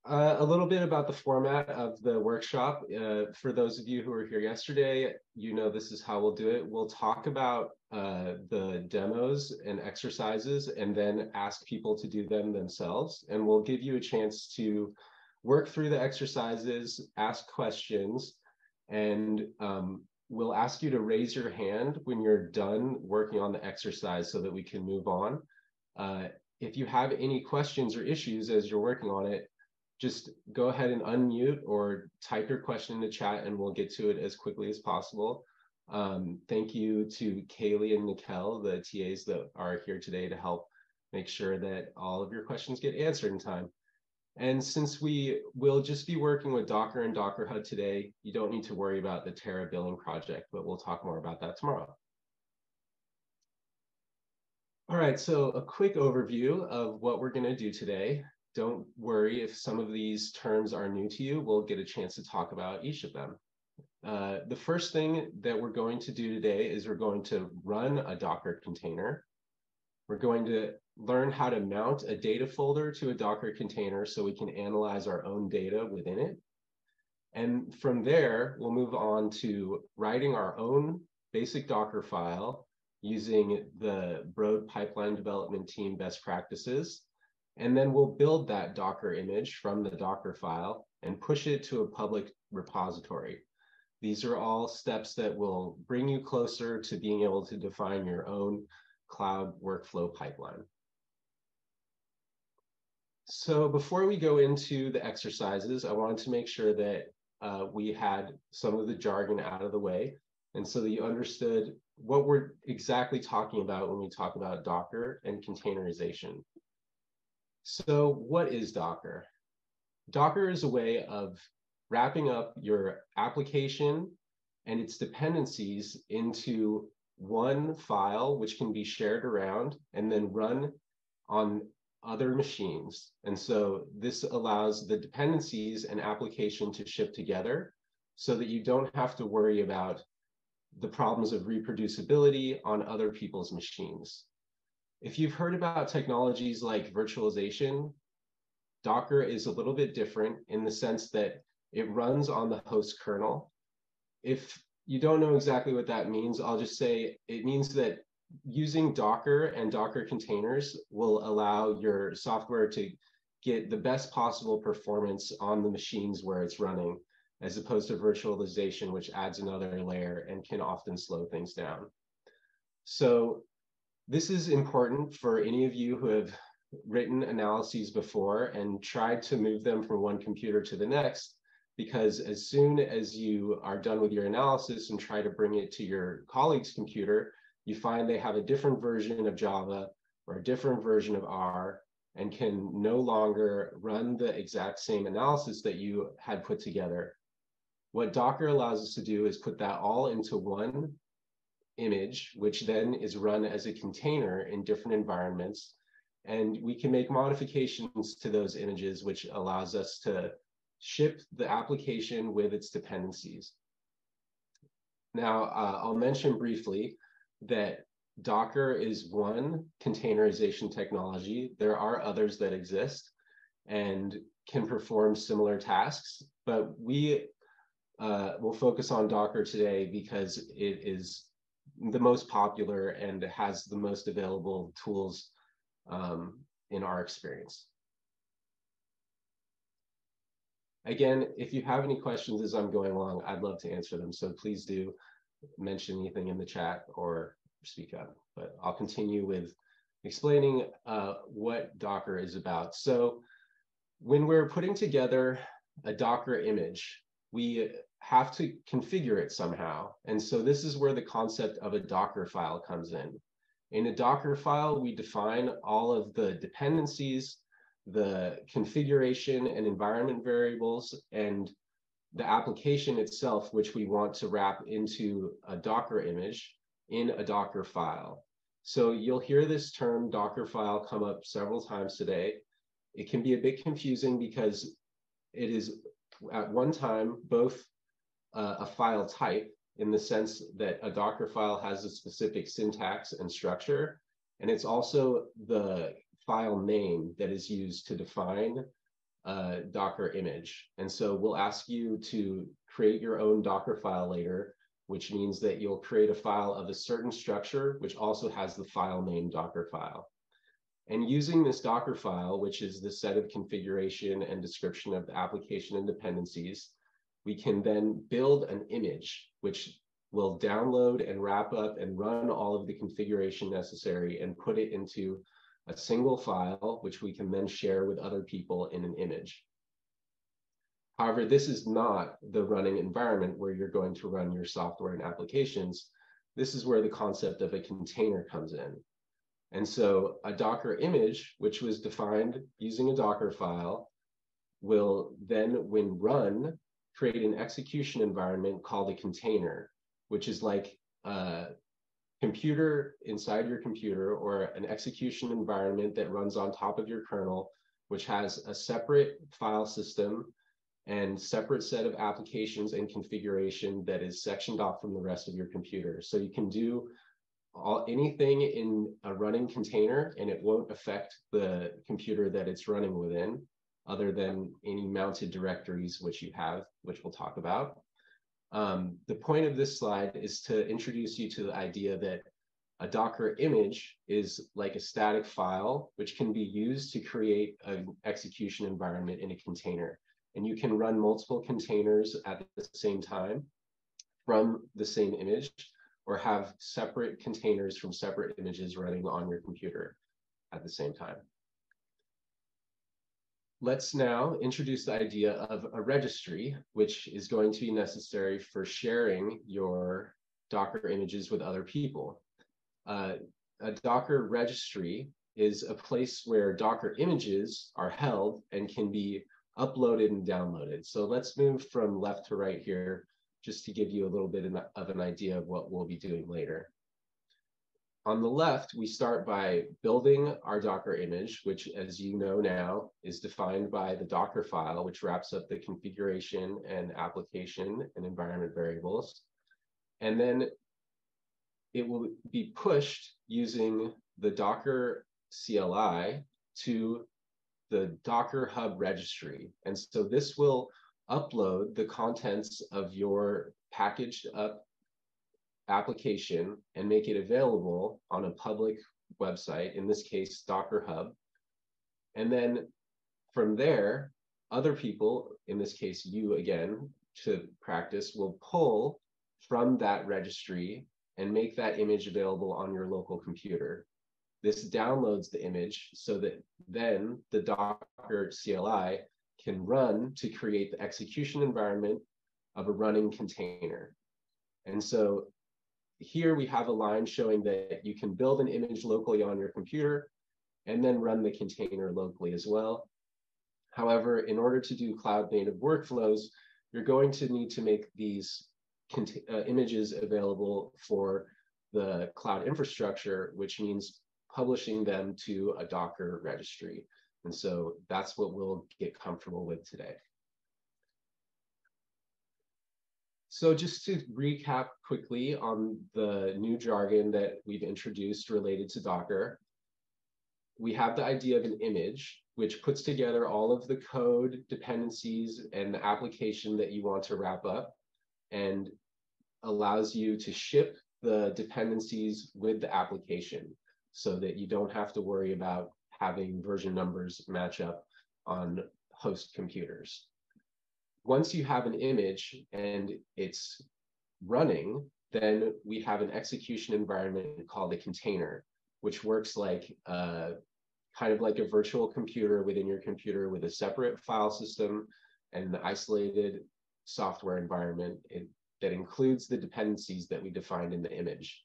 A little bit about the format of the workshop. For those of you who were here yesterday, you know this is how we'll do it. We'll talk about the demos and exercises and then ask people to do them themselves. And we'll give you a chance to work through the exercises, ask questions, and we'll ask you to raise your hand when you're done working on the exercise so that we can move on. If you have any questions or issues as you're working on it, just go ahead and unmute or type your question in the chat and we'll get to it as quickly as possible. Thank you to Kaylee and Nikelle, the TAs that are here today to help make sure that all of your questions get answered in time. And since we will just be working with Docker and Docker HUD today, you don't need to worry about the Terra billing project, but we'll talk more about that tomorrow. All right, so a quick overview of what we're going to do today. Don't worry if some of these terms are new to you. We'll get a chance to talk about each of them. The first thing that we're going to do today is we're going to run a Docker container. We're going to learn how to mount a data folder to a Docker container so we can analyze our own data within it. And from there, we'll move on to writing our own basic Docker file using the Broad Pipeline Development Team best practices. And then we'll build that Docker image from the Dockerfile and push it to a public repository. These are all steps that will bring you closer to being able to define your own cloud workflow pipeline. So before we go into the exercises, I wanted to make sure that we had some of the jargon out of the way, and so that you understood what we're exactly talking about when we talk about Docker and containerization. So what is Docker? Docker is a way of wrapping up your application and its dependencies into one file, which can be shared around and then run on other machines. And so this allows the dependencies and application to ship together so that you don't have to worry about the problems of reproducibility on other people's machines. If you've heard about technologies like virtualization, Docker is a little bit different in the sense that it runs on the host kernel. If you don't know exactly what that means, I'll just say it means that using Docker and Docker containers will allow your software to get the best possible performance on the machines where it's running, as opposed to virtualization, which adds another layer and can often slow things down. So this is important for any of you who have written analyses before and tried to move them from one computer to the next, because as soon as you are done with your analysis and try to bring it to your colleague's computer, you find they have a different version of Java or a different version of R and can no longer run the exact same analysis that you had put together. What Docker allows us to do is put that all into one image, which then is run as a container in different environments. And we can make modifications to those images, which allows us to ship the application with its dependencies. Now, I'll mention briefly that Docker is one containerization technology. There are others that exist and can perform similar tasks, but we will focus on Docker today because it is the most popular and has the most available tools in our experience. Again, if you have any questions as I'm going along, I'd love to answer them. So please do mention anything in the chat or speak up. But I'll continue with explaining what Docker is about. So when we're putting together a Docker image, we have to configure it somehow. And so this is where the concept of a Docker file comes in. In a Docker file, we define all of the dependencies, the configuration and environment variables, and the application itself, which we want to wrap into a Docker image in a Docker file. So you'll hear this term Dockerfile come up several times today. It can be a bit confusing because it is at one time both a file type in the sense that a Docker file has a specific syntax and structure, and it's also the file name that is used to define Docker image. And so we'll ask you to create your own Dockerfile later, which means that you'll create a file of a certain structure, which also has the file name Dockerfile. And using this Dockerfile, which is the set of configuration and description of the application and dependencies, we can then build an image, which will download and wrap up and run all of the configuration necessary and put it into a single file, which we can then share with other people in an image. However, this is not the running environment where you're going to run your software and applications. This is where the concept of a container comes in. And so a Docker image, which was defined using a Dockerfile, will then, when run, create an execution environment called a container, which is like a computer inside your computer, or an execution environment that runs on top of your kernel, which has a separate file system and separate set of applications and configuration that is sectioned off from the rest of your computer. So you can do anything in a running container, and it won't affect the computer that it's running within, other than any mounted directories which you have, which we'll talk about. The point of this slide is to introduce you to the idea that a Docker image is like a static file, which can be used to create an execution environment in a container. And you can run multiple containers at the same time from the same image, or have separate containers from separate images running on your computer at the same time. Let's now introduce the idea of a registry, which is going to be necessary for sharing your Docker images with other people. A Docker registry is a place where Docker images are held and can be uploaded and downloaded. So let's move from left to right here, just to give you a little bit of an idea of what we'll be doing later. On the left, we start by building our Docker image, which, as you know now, is defined by the Dockerfile, which wraps up the configuration and application and environment variables. And then it will be pushed using the Docker CLI to the Docker Hub registry. And so this will upload the contents of your packaged up application and make it available on a public website, in this case, Docker Hub. And then from there, other people, in this case, you again, to practice, will pull from that registry and make that image available on your local computer. This downloads the image so that then the Docker CLI can run to create the execution environment of a running container. And so here we have a line showing that you can build an image locally on your computer and then run the container locally as well. However, in order to do cloud native workflows, you're going to need to make these images available for the cloud infrastructure, which means publishing them to a Docker registry. And so that's what we'll get comfortable with today. So just to recap quickly on the new jargon that we've introduced related to Docker, we have the idea of an image, which puts together all of the code, dependencies, and the application that you want to wrap up, and allows you to ship the dependencies with the application so that you don't have to worry about having version numbers match up on host computers. Once you have an image and it's running, then we have an execution environment called a container, which works like kind of like a virtual computer within your computer with a separate file system and an isolated software environment that includes the dependencies that we defined in the image.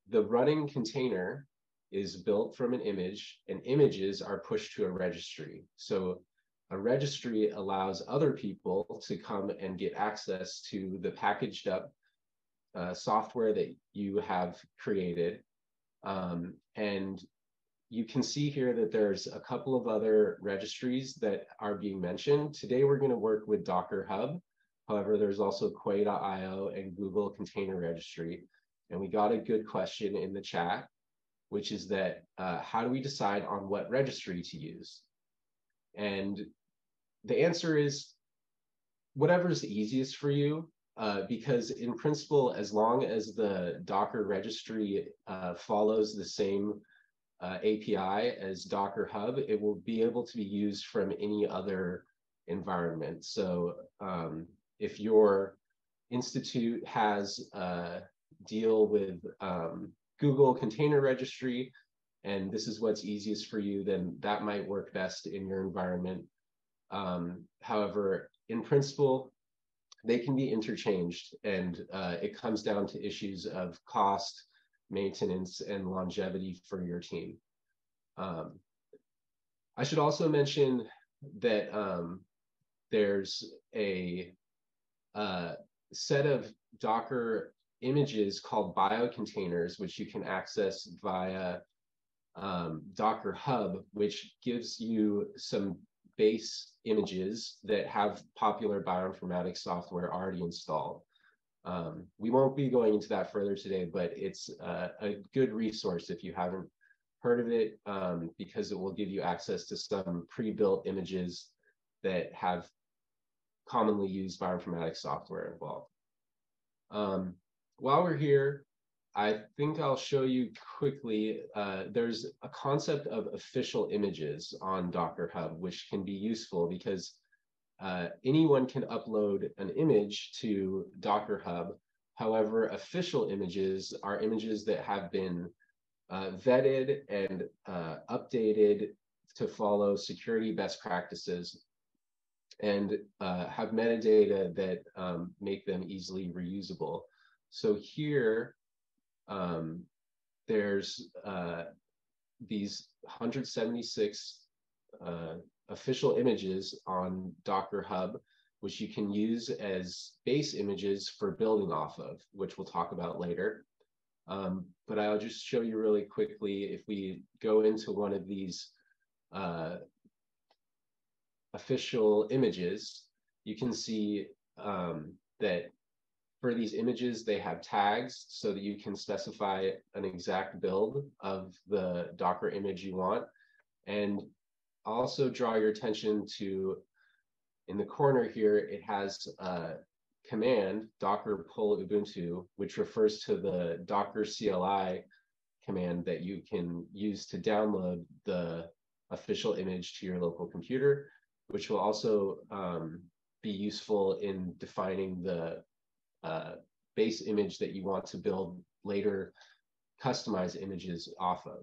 The running container is built from an image, and images are pushed to a registry. So a registry allows other people to come and get access to the packaged up software that you have created. And you can see here that there's a couple of other registries that are being mentioned. Today, we're going to work with Docker Hub. However, there's also Quay.io and Google Container Registry. And we got a good question in the chat, which is that how do we decide on what registry to use? And the answer is whatever's easiest for you, because in principle, as long as the Docker registry follows the same API as Docker Hub, it will be able to be used from any other environment. So if your institute has a deal with Google Container Registry, and this is what's easiest for you, then that might work best in your environment. However, in principle, they can be interchanged, and it comes down to issues of cost, maintenance, and longevity for your team. I should also mention that there's a set of Docker images called biocontainers, which you can access via Docker Hub, which gives you some base images that have popular bioinformatics software already installed. We won't be going into that further today, but it's a good resource if you haven't heard of it, because it will give you access to some pre-built images that have commonly used bioinformatics software involved. While we're here, I think I'll show you quickly, there's a concept of official images on Docker Hub, which can be useful because anyone can upload an image to Docker Hub. However, official images are images that have been vetted and updated to follow security best practices and have metadata that make them easily reusable. So here, there's these 176 official images on Docker Hub, which you can use as base images for building off of, which we'll talk about later. But I'll just show you really quickly, if we go into one of these official images, you can see that for these images, they have tags so that you can specify an exact build of the Docker image you want. And also draw your attention to, in the corner here, it has a command, docker pull Ubuntu, which refers to the Docker CLI command that you can use to download the official image to your local computer, which will also be useful in defining the base image that you want to build later customized images off of.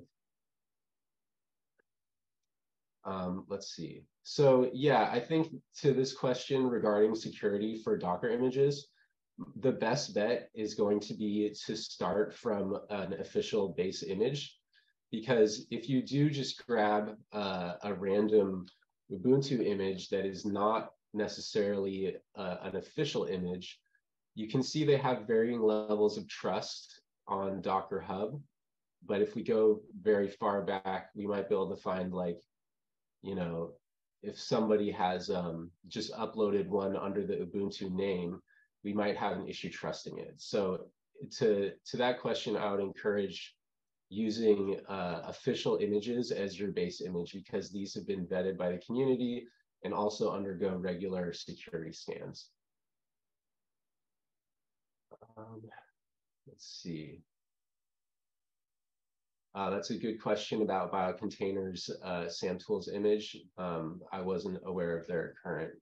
Let's see. So yeah, I think to this question regarding security for Docker images, the best bet is going to be to start from an official base image, because if you do just grab a random Ubuntu image that is not necessarily an official image, you can see they have varying levels of trust on Docker Hub. But if we go very far back, we might be able to find, like, you know, if somebody has just uploaded one under the Ubuntu name, we might have an issue trusting it. So to that question, I would encourage using official images as your base image, because these have been vetted by the community and also undergo regular security scans. Let's see. That's a good question about biocontainers, SamTools image. I wasn't aware of their current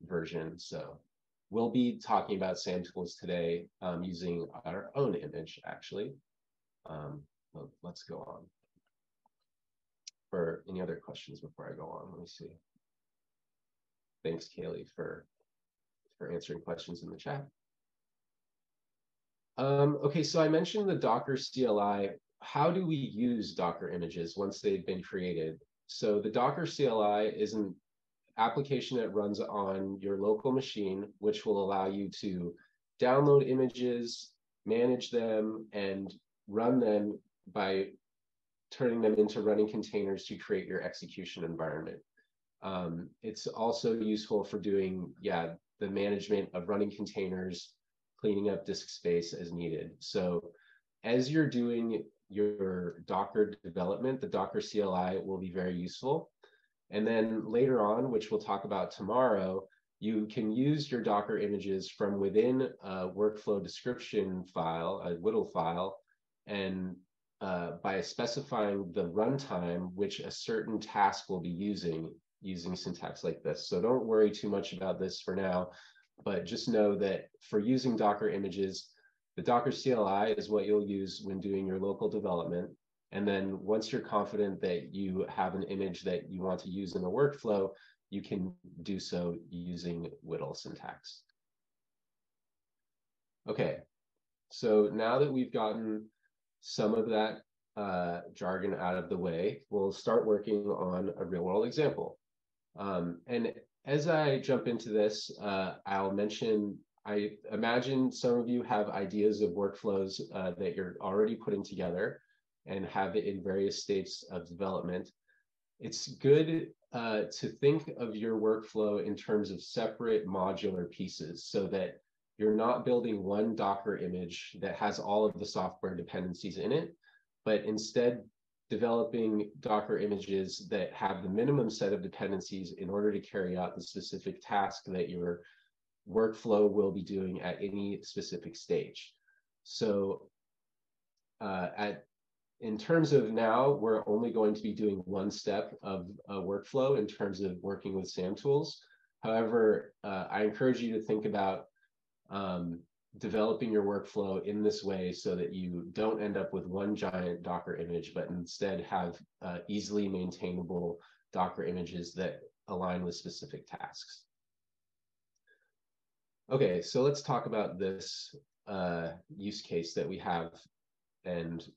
version, so we'll be talking about SamTools today using our own image, actually. Let's go on. For any other questions before I go on, let me see. Thanks, Kaylee, for answering questions in the chat. Okay, so I mentioned the Docker CLI. How do we use Docker images once they've been created? So the Docker CLI is an application that runs on your local machine, which will allow you to download images, manage them, and run them by turning them into running containers to create your execution environment. It's also useful for doing, the management of running containers, cleaning up disk space as needed. So as you're doing your Docker development, the Docker CLI will be very useful. And then later on, which we'll talk about tomorrow, you can use your Docker images from within a workflow description file, a WDL file, and by specifying the runtime which a certain task will be using syntax like this. So don't worry too much about this for now, but just know that for using Docker images, the Docker CLI is what you'll use when doing your local development. And then once you're confident that you have an image that you want to use in a workflow, you can do so using WDL syntax. Okay, so now that we've gotten some of that jargon out of the way, we'll start working on a real-world example. And as I jump into this, I'll mention, I imagine some of you have ideas of workflows that you're already putting together and have it in various states of development. It's good to think of your workflow in terms of separate modular pieces so that you're not building one Docker image that has all of the software dependencies in it, but instead developing Docker images that have the minimum set of dependencies in order to carry out the specific task that your workflow will be doing at any specific stage. So in terms of now, we're only going to be doing one step of a workflow in terms of working with SAM tools. However, I encourage you to think about developing your workflow in this way so that you don't end up with one giant Docker image, but instead have easily maintainable Docker images that align with specific tasks. Okay, so let's talk about this use case that we have, and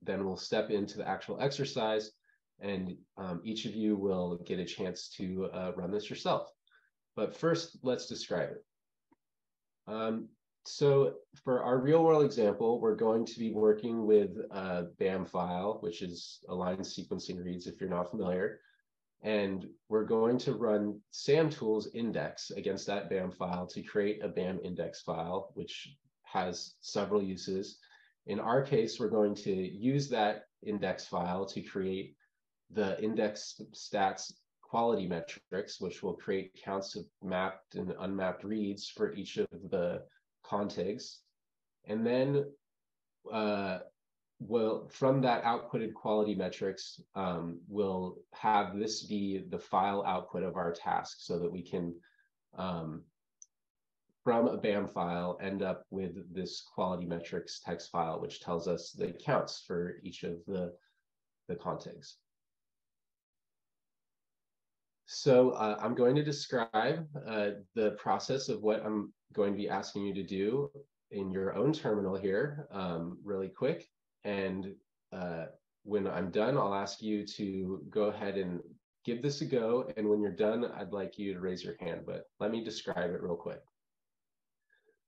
then we'll step into the actual exercise, and each of you will get a chance to run this yourself. But first, let's describe it. So for our real world example, we're going to be working with a BAM file, which is aligned sequencing reads if you're not familiar. And we're going to run SAM tools index against that BAM file to create a BAM index file, which has several uses. In our case, we're going to use that index file to create the index stats quality metrics, which will create counts of mapped and unmapped reads for each of the contigs. And then from that outputted quality metrics, we'll have this be the file output of our task so that we can, from a BAM file, end up with this quality metrics text file, which tells us the counts for each of the contigs. So I'm going to describe the process of what I'm going to be asking you to do in your own terminal here really quick. And when I'm done, I'll ask you to go ahead and give this a go. And when you're done, I'd like you to raise your hand, but let me describe it real quick.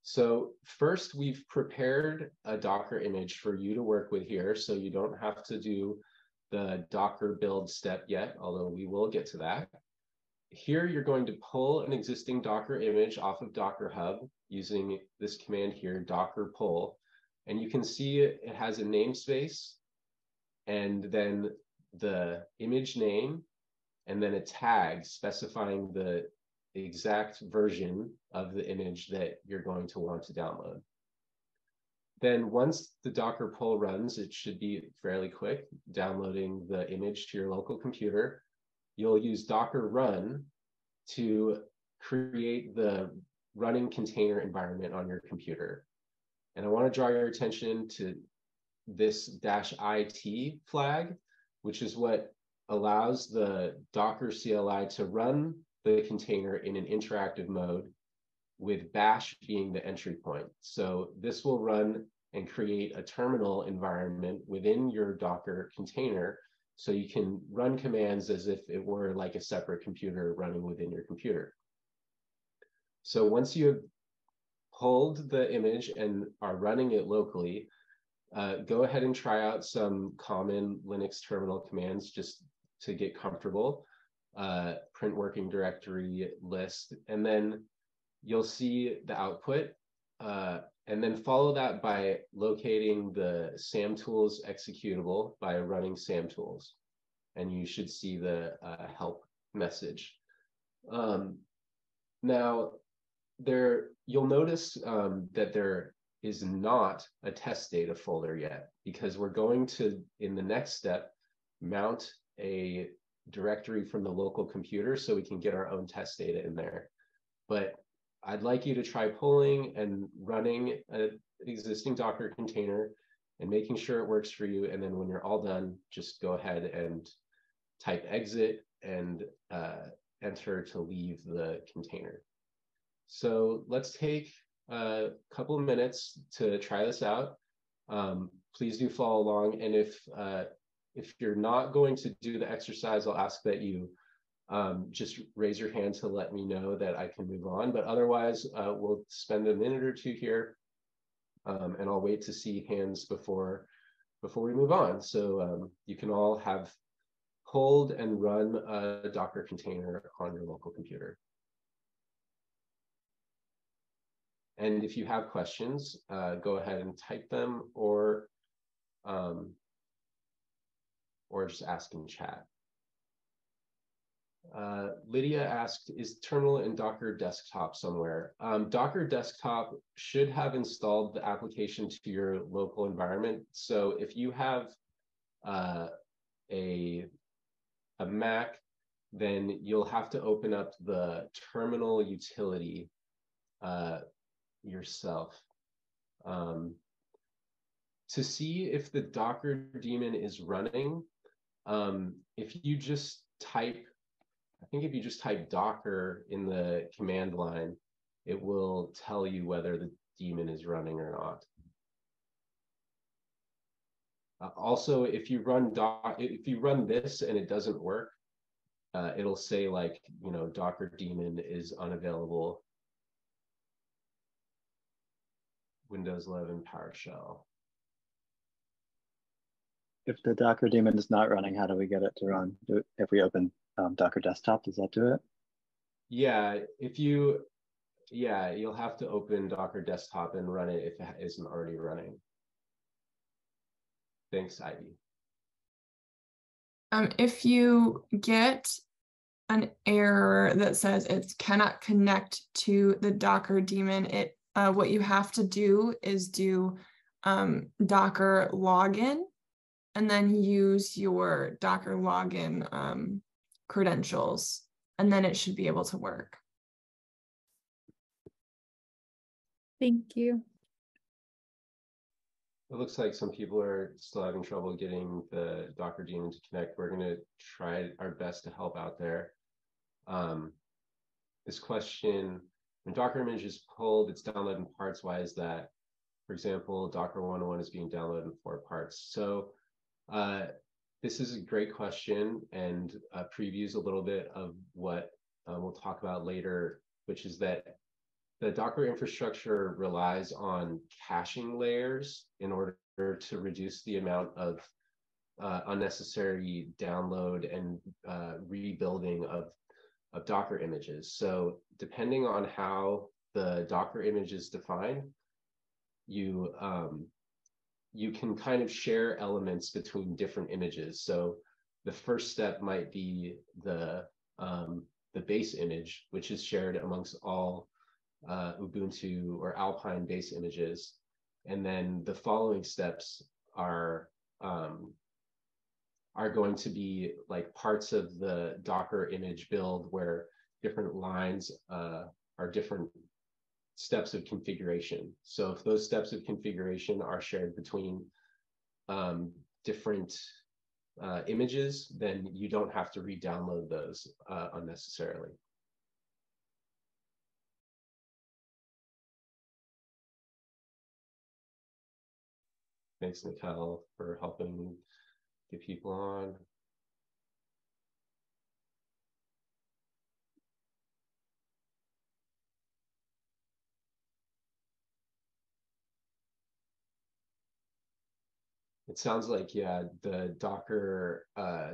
So first, we've prepared a Docker image for you to work with here, so you don't have to do the Docker build step yet, although we will get to that. Here, you're going to pull an existing Docker image off of Docker Hub using this command here, docker pull. And you can see it has a namespace, and then the image name, and then a tag specifying the exact version of the image that you're going to want to download. Then once the Docker pull runs, it should be fairly quick, downloading the image to your local computer. You'll use Docker run to create the running container environment on your computer. And I want to draw your attention to this -it flag, which is what allows the Docker CLI to run the container in an interactive mode, with bash being the entry point. So this will run and create a terminal environment within your Docker container, so you can run commands as if it were like a separate computer running within your computer. So once you have pulled the image and are running it locally, go ahead and try out some common Linux terminal commands just to get comfortable. Print working directory list, and then you'll see the output, and then follow that by locating the SAM tools executable by running SAM tools. and you should see the help message. Now, you'll notice that there is not a test data folder yet, because we're going to, in the next step, mount a directory from the local computer so we can get our own test data in there. But I'd like you to try pulling and running an existing Docker container and making sure it works for you. And then when you're all done, just go ahead and type exit and enter to leave the container. So let's take a couple of minutes to try this out. Please do follow along. And if you're not going to do the exercise, I'll ask that you just raise your hand to let me know that I can move on. But otherwise, we'll spend a minute or two here, and I'll wait to see hands before we move on. So you can all have pulled and run a Docker container on your local computer. And if you have questions, go ahead and type them, or just ask in chat. Lydia asked, is terminal in Docker desktop somewhere? Docker desktop should have installed the application to your local environment. So if you have a Mac, then you'll have to open up the terminal utility yourself. To see if the Docker daemon is running, if you just type, I think if you just type Docker in the command line, it will tell you whether the daemon is running or not. Also, if you run this and it doesn't work, it'll say, like, you know, Docker daemon is unavailable. Windows 11 PowerShell. If the Docker daemon is not running, how do we get it to run? If we open Docker desktop, does that do it? Yeah, you'll have to open Docker desktop and run it if it isn't already running. Thanks, Ivy. If you get an error that says it cannot connect to the Docker daemon, what you have to do is do Docker login, and then use your Docker login credentials, and then it should be able to work. Thank you. It looks like some people are still having trouble getting the Docker daemon to connect. We're going to try our best to help out there. This question, when Docker image is pulled, it's downloaded in parts. Why is that? For example, Docker 101 is being downloaded in 4 parts. So this is a great question, and previews a little bit of what we'll talk about later, which is that the Docker infrastructure relies on caching layers in order to reduce the amount of unnecessary download and rebuilding of Docker images. So depending on how the Docker image is defined, you can kind of share elements between different images. So the first step might be the base image, which is shared amongst all Ubuntu or Alpine base images. And then the following steps are going to be like parts of the Docker image build where different lines are different steps of configuration. So if those steps of configuration are shared between different images, then you don't have to re-download those unnecessarily. Thanks, Nikelle, for helping get people on. It sounds like, yeah, the Docker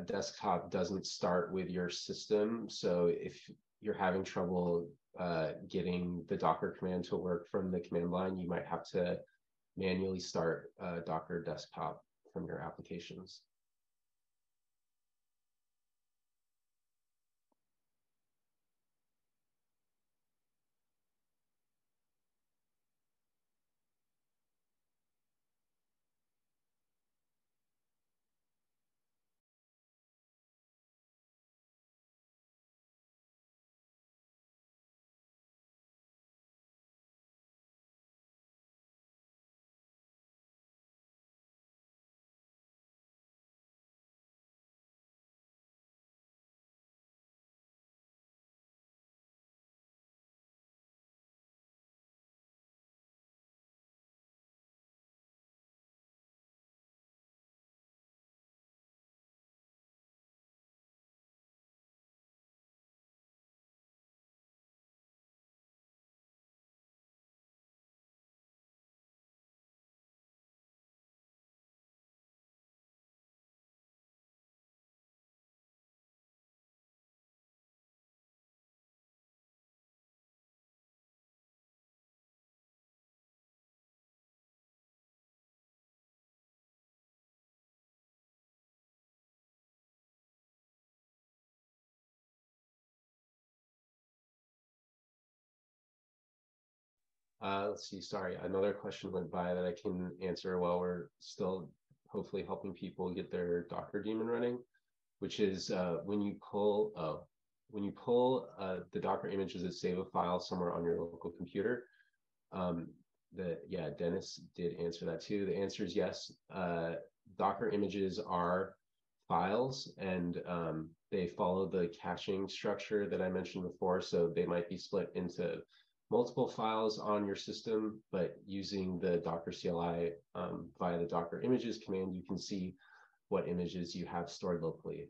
desktop doesn't start with your system. So if you're having trouble getting the Docker command to work from the command line, you might have to manually start Docker desktop from your applications. Let's see, sorry, another question went by that I can answer while we're still hopefully helping people get their Docker daemon running, which is when you pull the Docker images that save a file somewhere on your local computer. Yeah, Denis did answer that too. The answer is yes. Docker images are files, and they follow the caching structure that I mentioned before. So they might be split into multiple files on your system, but using the Docker CLI via the Docker images command, you can see what images you have stored locally.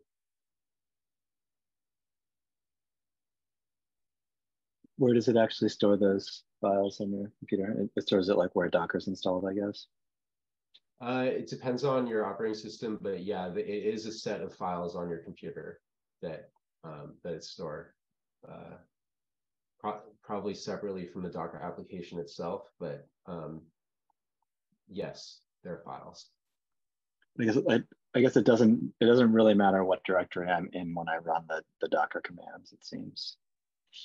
Where does it actually store those files on your computer? It stores it like where Docker's installed, I guess. It depends on your operating system, but yeah, it is a set of files on your computer that it's stored. Probably separately from the Docker application itself, but yes, they're files. I guess it doesn't really matter what directory I'm in when I run the Docker commands, it seems.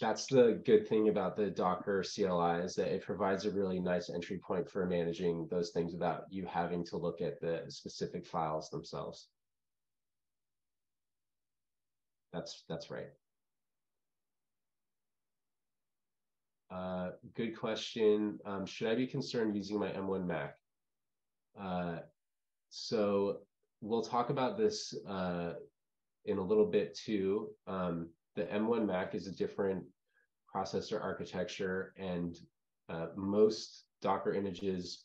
That's the good thing about the Docker CLI, is that it provides a really nice entry point for managing those things without you having to look at the specific files themselves. That's right. Good question. Should I be concerned using my M1 Mac? So we'll talk about this in a little bit too. The M1 Mac is a different processor architecture, and most Docker images,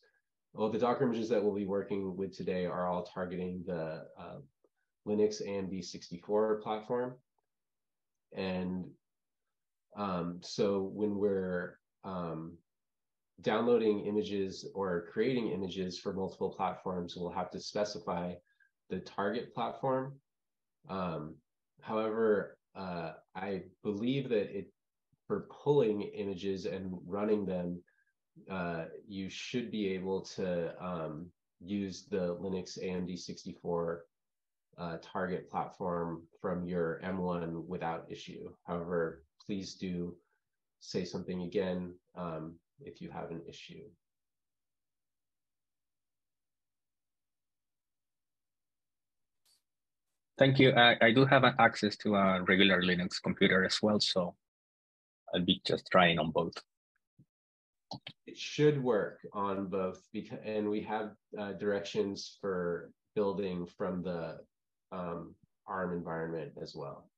well, the Docker images that we'll be working with today are all targeting the Linux AMD 64 platform. And so when we're downloading images or creating images for multiple platforms, we'll have to specify the target platform. However, I believe that for pulling images and running them, you should be able to use the Linux AMD 64 target platform from your M1 without issue. However, please do say something again if you have an issue. Thank you. I do have access to a regular Linux computer as well, so I'll be just trying on both. It should work on both, and we have directions for building from the ARM environment as well.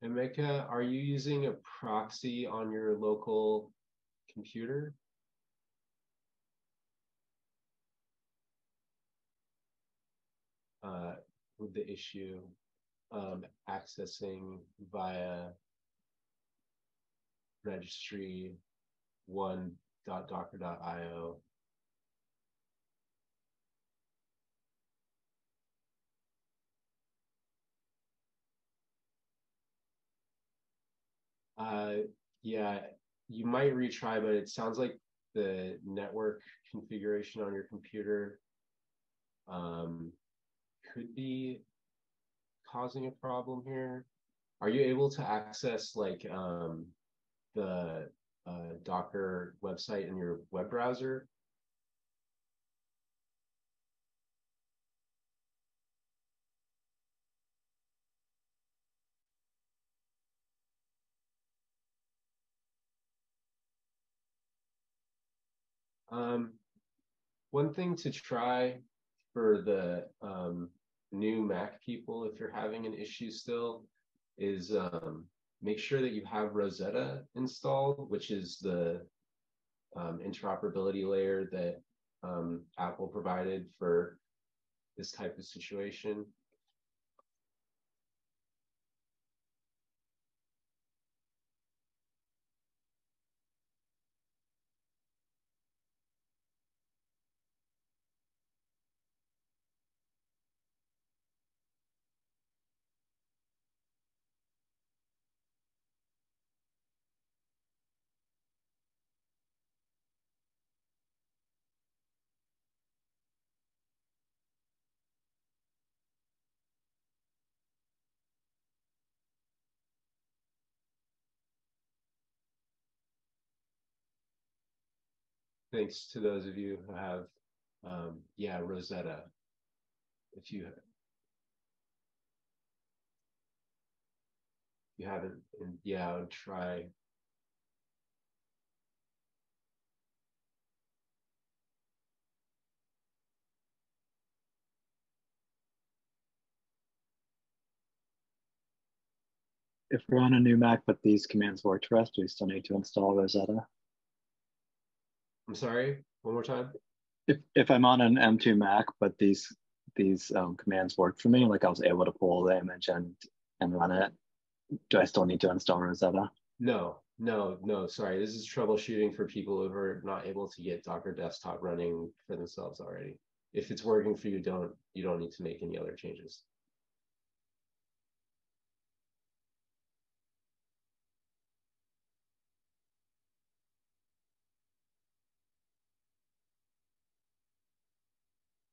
Emeka, are you using a proxy on your local computer? With the issue accessing via registry 1.docker.io. Yeah, you might retry, but it sounds like the network configuration on your computer could be causing a problem here. Are you able to access like the Docker website in your web browser? One thing to try for the new Mac people, if you're having an issue still, is make sure that you have Rosetta installed, which is the interoperability layer that Apple provided for this type of situation. Thanks to those of you who have, yeah, Rosetta. If you haven't, yeah, I would try. If we're on a new Mac, but these commands work for us, do we still need to install Rosetta? I'm sorry, one more time. If I'm on an M2 Mac, but these commands work for me, like I was able to pull the image and run it, do I still need to install Rosetta? No, sorry. This is troubleshooting for people who are not able to get Docker Desktop running for themselves already. If it's working for you, you don't need to make any other changes.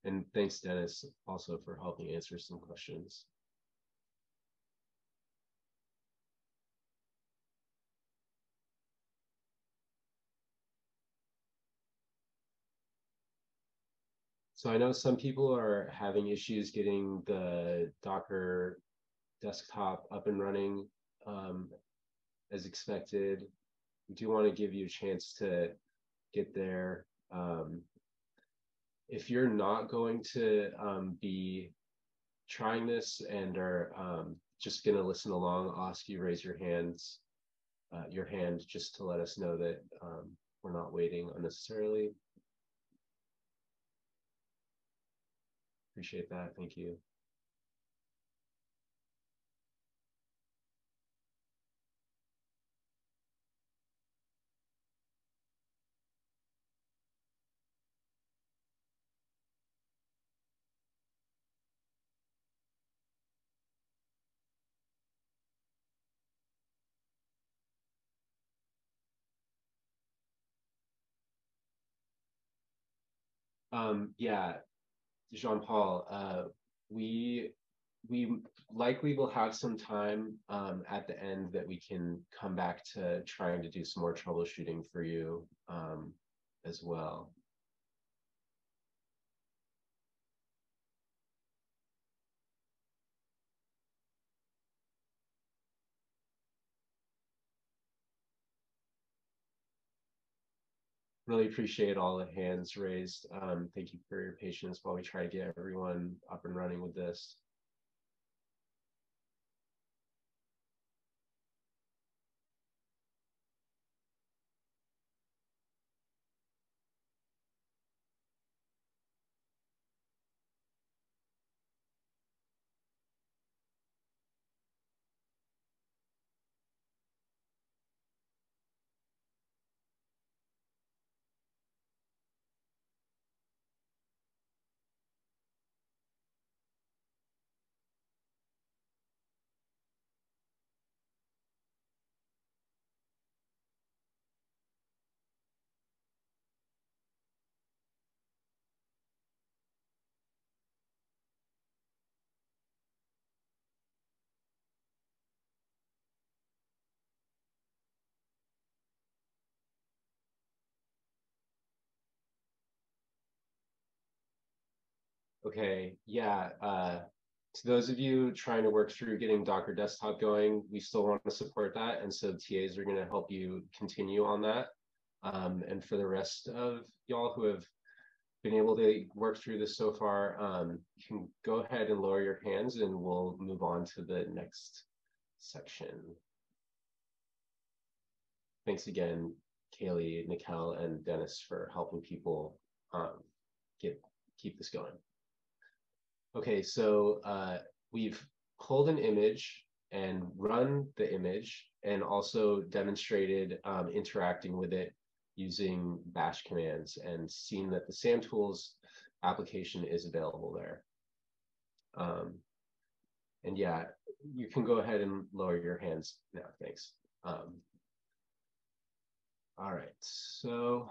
And thanks, Denis, also for helping answer some questions. So I know some people are having issues getting the Docker desktop up and running as expected. We do want to give you a chance to get there. If you're not going to be trying this and are just going to listen along, I'll ask you raise your hand just to let us know that we're not waiting unnecessarily. Appreciate that. Thank you. Yeah, Jean-Paul, we likely will have some time at the end that we can come back to trying to do some more troubleshooting for you as well. Really appreciate all the hands raised. Thank you for your patience while we try to get everyone up and running with this. Okay, yeah. To those of you trying to work through getting Docker Desktop going, we still want to support that. And so TAs are going to help you continue on that. And for the rest of y'all who have been able to work through this so far, you can go ahead and lower your hands and we'll move on to the next section. Thanks again, Kaylee, Nikelle, and Denis for helping people keep this going. Okay, so we've pulled an image and run the image and also demonstrated interacting with it using bash commands and seen that the SAMtools application is available there. And yeah, you can go ahead and lower your hands now, thanks. All right, so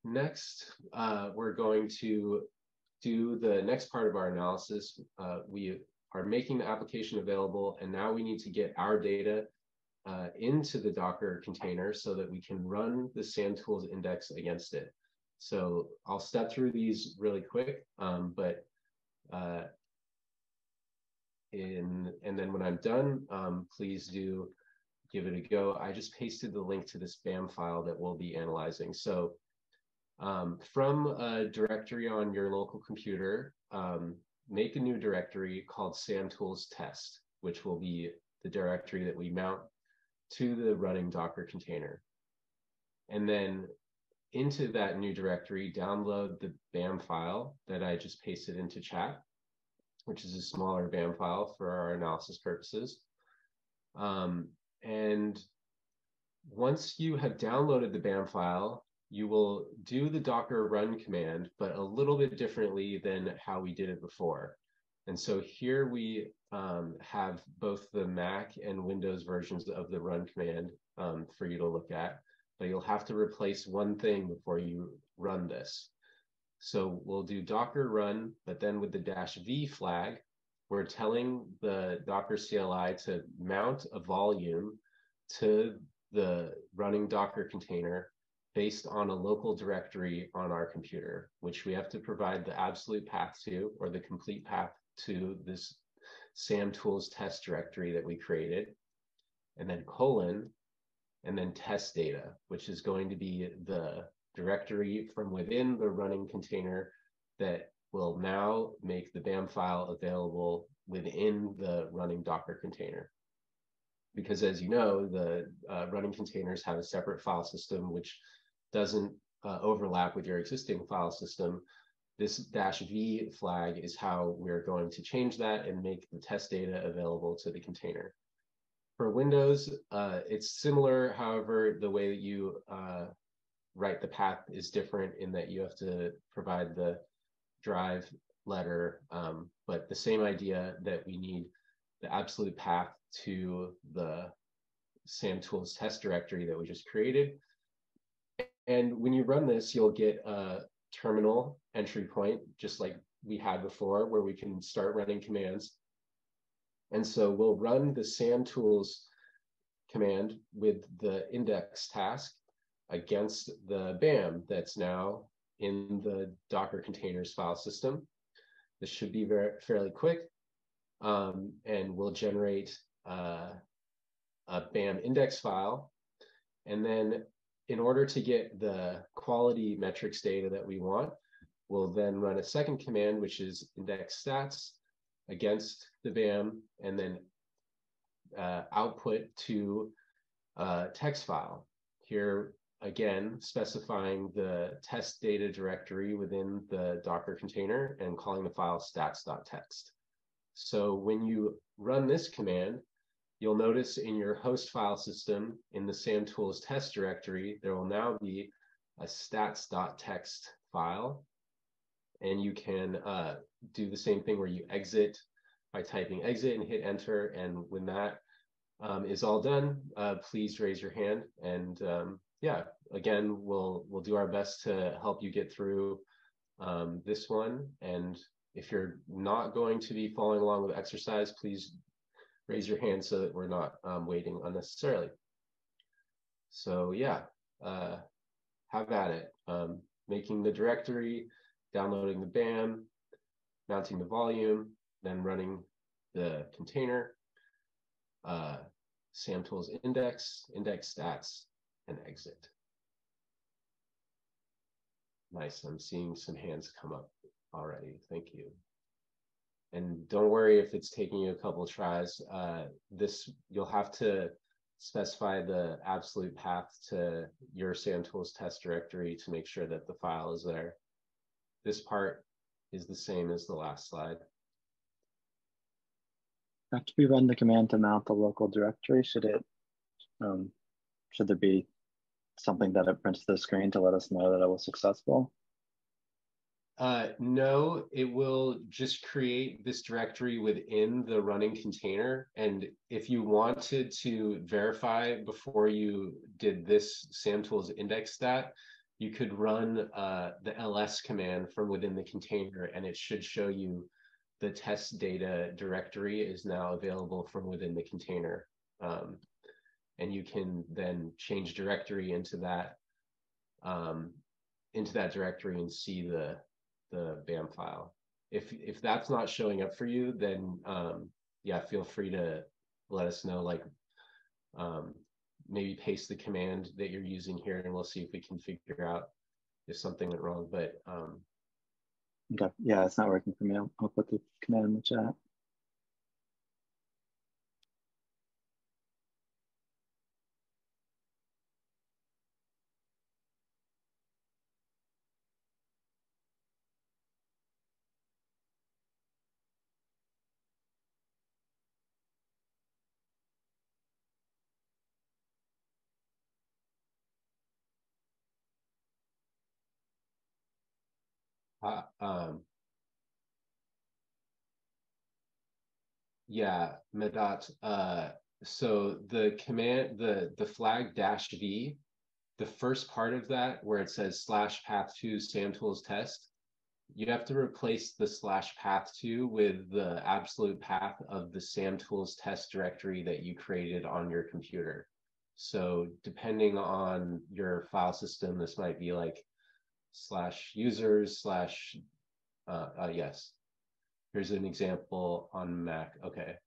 next we're going to do the next part of our analysis. We are making the application available, and now we need to get our data into the Docker container so that we can run the SAMtools index against it. So I'll step through these really quick, and then when I'm done, please do give it a go. I just pasted the link to this BAM file that we'll be analyzing. So from a directory on your local computer, make a new directory called SAMtools test, which will be the directory that we mount to the running Docker container. And then into that new directory, download the BAM file that I just pasted into chat, which is a smaller BAM file for our analysis purposes. And once you have downloaded the BAM file, you will do the Docker run command, but a little bit differently than how we did it before. And so here we have both the Mac and Windows versions of the run command for you to look at, but you'll have to replace one thing before you run this. So we'll do Docker run, but then with the -v flag, we're telling the Docker CLI to mount a volume to the running Docker container based on a local directory on our computer, which we have to provide the absolute path to, or the complete path to this SAMtools test directory that we created, and then colon, and then test data, which is going to be the directory from within the running container that will now make the BAM file available within the running Docker container. Because as you know, the running containers have a separate file system which doesn't overlap with your existing file system. This -v flag is how we're going to change that and make the test data available to the container. For Windows, it's similar, however, the way that you write the path is different in that you have to provide the drive letter, but the same idea that we need the absolute path to the SAMtools test directory that we just created. And when you run this, you'll get a terminal entry point, just like we had before, where we can start running commands. And so we'll run the SAMtools command with the index task against the BAM that's now in the Docker containers file system. This should be fairly quick, and we'll generate a BAM index file. And then in order to get the quality metrics data that we want, we'll then run a second command, which is index stats against the BAM, and then output to a text file. Here, again, specifying the test data directory within the Docker container and calling the file stats.txt. So when you run this command, you'll notice in your host file system in the SAMtools test directory, there will now be a stats.txt file. And you can do the same thing where you exit by typing exit and hit enter. And when that is all done, please raise your hand. And yeah, again, we'll do our best to help you get through this one. And if you're not going to be following along with the exercise, please raise your hand so that we're not waiting unnecessarily. So yeah, have at it. Making the directory, downloading the BAM, mounting the volume, then running the container, SAMTools index, index stats, and exit. Nice, I'm seeing some hands come up already, thank you. And don't worry if it's taking you a couple of tries. You'll have to specify the absolute path to your SAMTools test directory to make sure that the file is there. This part is the same as the last slide. After we run the command to mount the local directory, should there be something that it prints to the screen to let us know that it was successful? No, it will just create this directory within the running container. And if you wanted to verify before you did this SAMTools index stat, you could run the ls command from within the container, and it should show you the test data directory is now available from within the container. And you can then change directory into that directory and see the BAM file. If that's not showing up for you, then yeah, feel free to let us know, like maybe paste the command that you're using here and we'll see if we can figure out if something went wrong. But okay, yeah, it's not working for me. I'll put the command in the chat. yeah, Medat, so the command, the flag -v, the first part of that where it says /path2 SAMTools test, you have to replace the /path2 with the absolute path of the SAMTools test directory that you created on your computer. So depending on your file system, this might be like /users/ yes. Here's an example on Mac. Okay.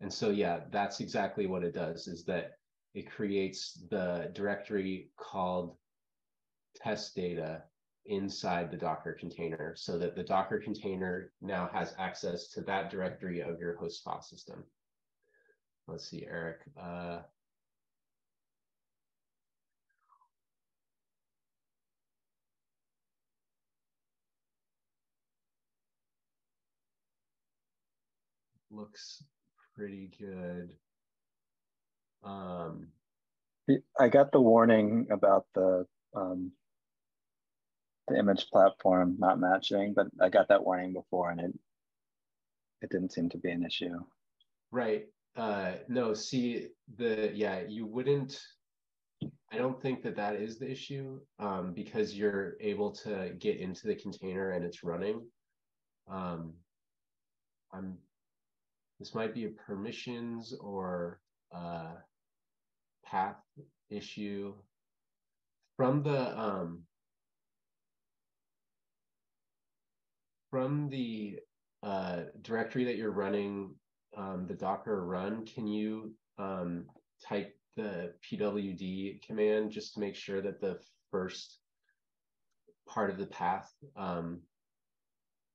And so, yeah, that's exactly what it does, is that it creates the directory called test data inside the Docker container so that the Docker container now has access to that directory of your host file system. Let's see, Eric. Looks pretty good. I got the warning about the image platform not matching, but I got that warning before and it didn't seem to be an issue. Right. No, see, you wouldn't, I don't think that is the issue, because you're able to get into the container and it's running. This might be a permissions or path issue. From the directory that you're running, the Docker run, can you type the pwd command just to make sure that the first part of the path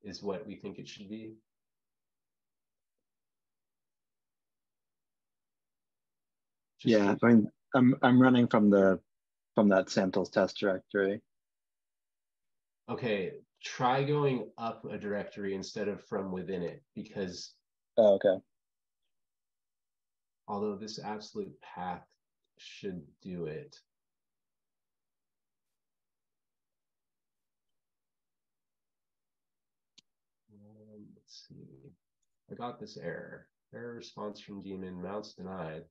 is what we think it should be? Yeah, I mean, I'm running from that SAMTools test directory. Okay, try going up a directory instead of from within it, because oh, okay. Although this absolute path should do it. Let's see. I got this error. Error response from daemon, mounts denied.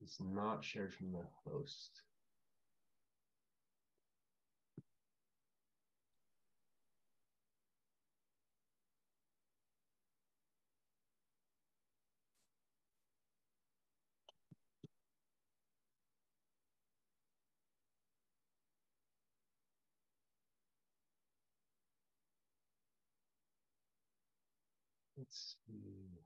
It's not shared from the host. Let's see.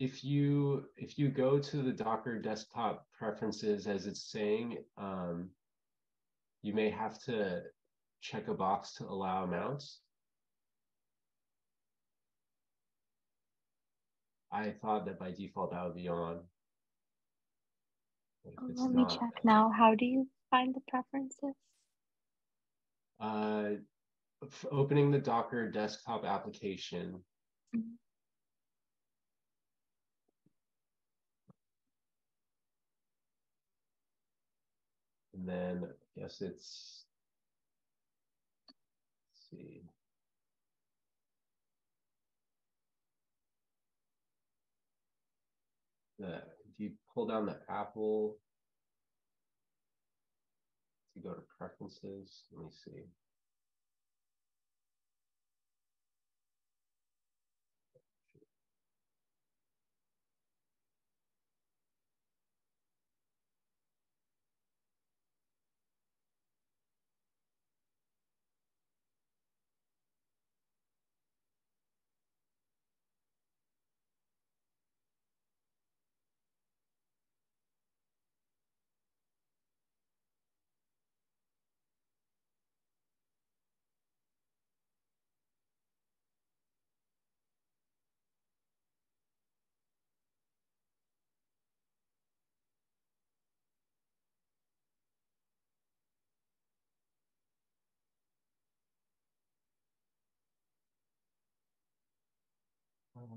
If you go to the Docker desktop preferences as it's saying, you may have to check a box to allow mounts. I thought that by default that would be on. Let me check now. How do you find the preferences? Opening the Docker desktop application. Mm-hmm. And then I guess it's, let's see. If you pull down the Apple to go to preferences, let me see.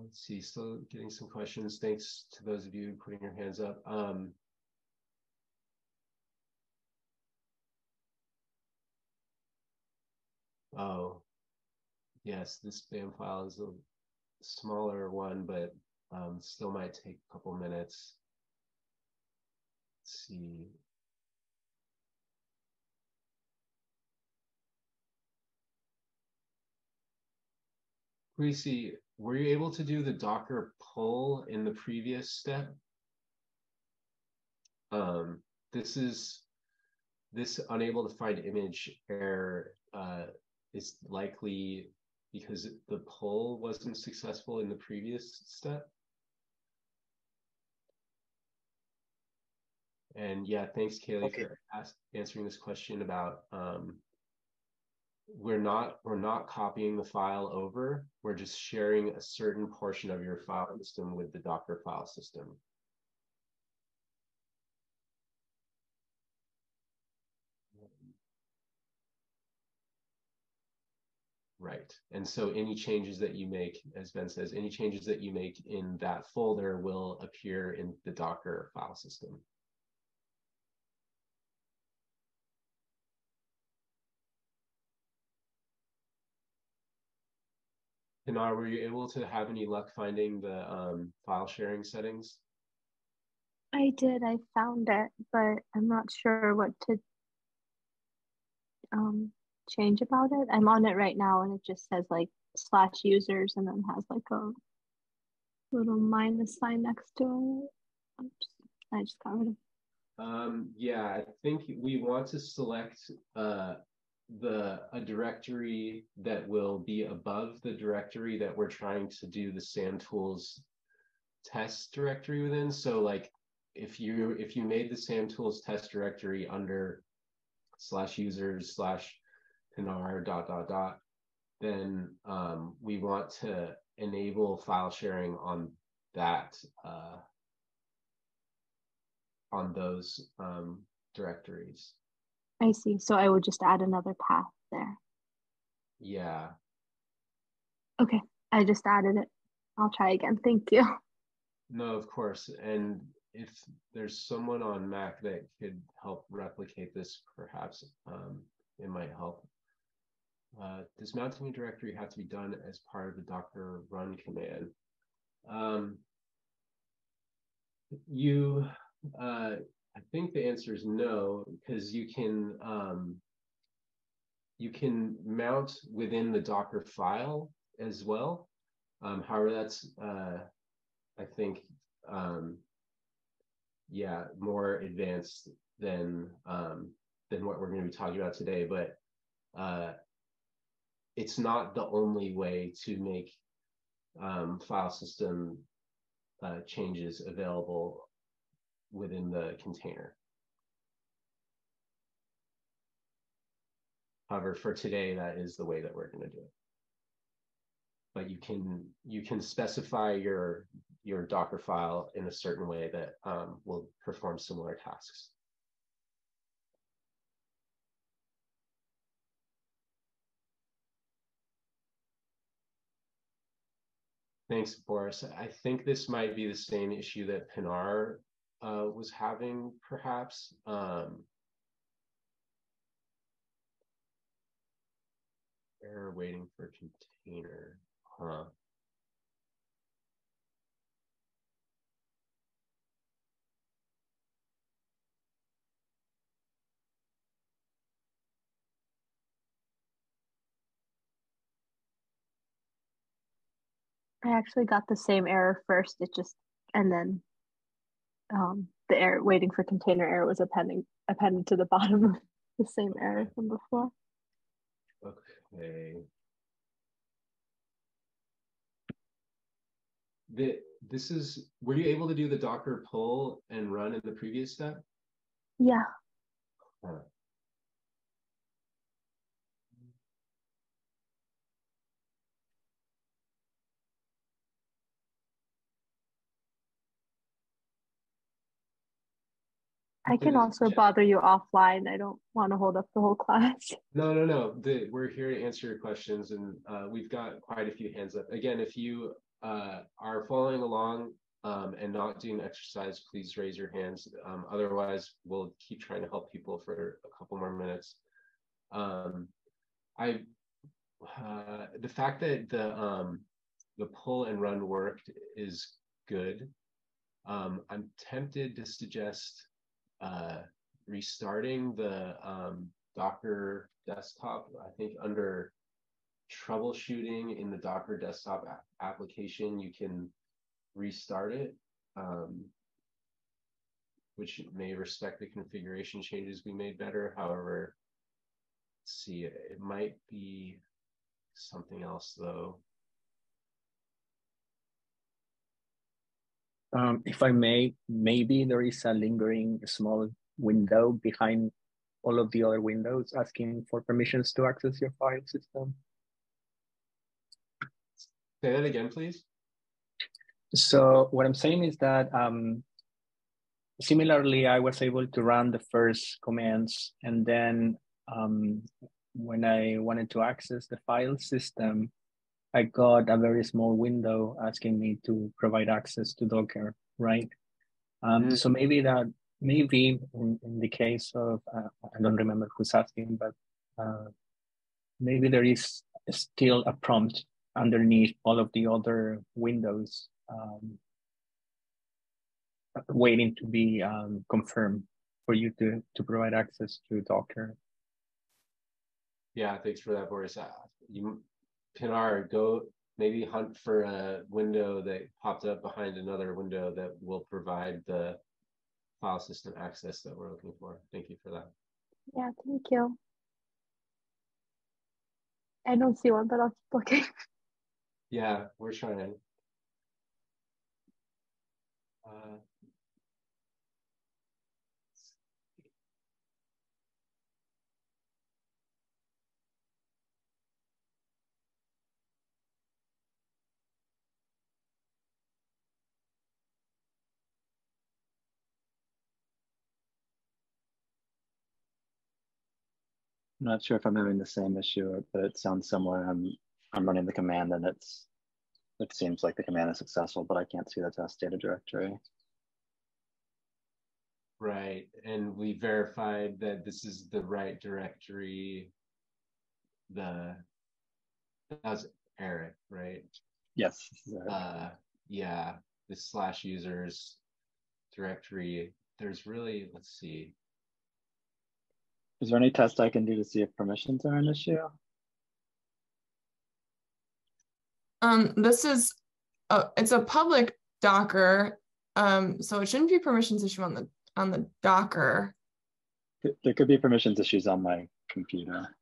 Let's see, still getting some questions. Thanks to those of you putting your hands up. Oh, yes, this spam file is a smaller one, but still might take a couple minutes. Let's see. Greasy, were you able to do the Docker pull in the previous step? This unable to find image error is likely because the pull wasn't successful in the previous step. And yeah, thanks, Kaylee, for answering this question about we're not copying the file over. We're just sharing a certain portion of your file system with the Docker file system. Right. And so any changes that you make, as Ben says, any changes that you make in that folder will appear in the Docker file system. Pinar, were you able to have any luck finding the file sharing settings? I did. I found it, but I'm not sure what to change about it. I'm on it right now, and it just says like /users, and then has like a little minus sign next to it. Oops, I just got rid of it. Yeah, I think we want to select a directory that will be above the directory that we're trying to do the SAMtools test directory within. So like if you made the SAMtools test directory under /users/pinar ... then we want to enable file sharing on that on those directories. I see. So I would just add another path there. Yeah. Okay, I just added it. I'll try again. Thank you. No, of course. And if there's someone on Mac that could help replicate this, perhaps it might help. Does mounting a directory have to be done as part of the Docker run command? I think the answer is no, because you can mount within the Docker file as well. However, that's I think yeah, more advanced than what we're going to be talking about today. But it's not the only way to make file system changes available within the container. However, for today, that is the way that we're going to do it. But you can specify your Dockerfile in a certain way that will perform similar tasks. Thanks, Boris. I think this might be the same issue that Pinar was having, perhaps. Error waiting for container. Huh. I actually got the same error first. It just, and then the error waiting for container error was appended to the bottom of the same error from before. Okay. This is, were you able to do the Docker pull and run in the previous step? Yeah. Huh. I can also bother you offline. I don't want to hold up the whole class. No. We're here to answer your questions, and we've got quite a few hands up. Again, if you are following along and not doing exercise, please raise your hands. Otherwise, we'll keep trying to help people for a couple more minutes. The fact that the pull and run worked is good. I'm tempted to suggest restarting the Docker desktop. I think under troubleshooting in the Docker desktop application, you can restart it, which may respect the configuration changes we made better. However, let's see, it might be something else though. If I may, maybe there is a lingering small window behind all of the other windows asking for permissions to access your file system. Say that again, please. So what I'm saying is that similarly, I was able to run the first commands, and then when I wanted to access the file system, I got a very small window asking me to provide access to Docker, right? So maybe in the case of, I don't remember who's asking, but maybe there is still a prompt underneath all of the other windows waiting to be confirmed for you to provide access to Docker. Yeah, thanks for that, Boris. Pinar, go maybe hunt for a window that popped up behind another window that will provide the file system access that we're looking for. Thank you for that. Yeah, thank you. I don't see one, but I'll keep looking. Yeah, we're trying. I'm not sure if I'm having the same issue, but it sounds similar. I'm running the command and it seems like the command is successful, but I can't see the test data directory. Right, and we verified that this is the right directory. That was Eric, right? Yes. Yeah, the /users directory. There's really, let's see. Is there any test I can do to see if permissions are an issue? This is it's a public Docker, so it shouldn't be permissions issue on the Docker. There could be permissions issues on my computer.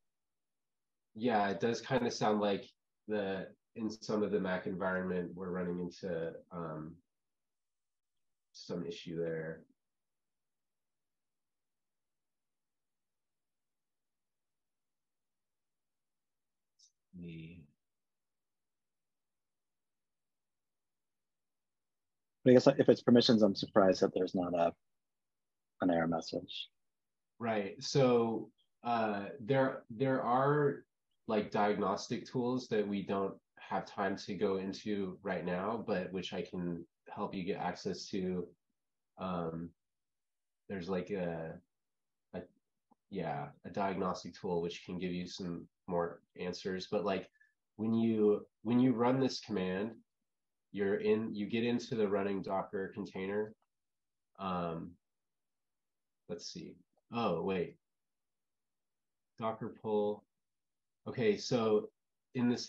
Yeah, it does kind of sound like in some of the Mac environment, we're running into some issue there. I guess if it's permissions, I'm surprised that there's not an error message. Right. So there are like diagnostic tools that we don't have time to go into right now, but which I can help you get access to. There's like a diagnostic tool which can give you some more answers. But like when you run this command, you get into the running Docker container. Let's see. Oh, wait. Docker pull. Okay, so in this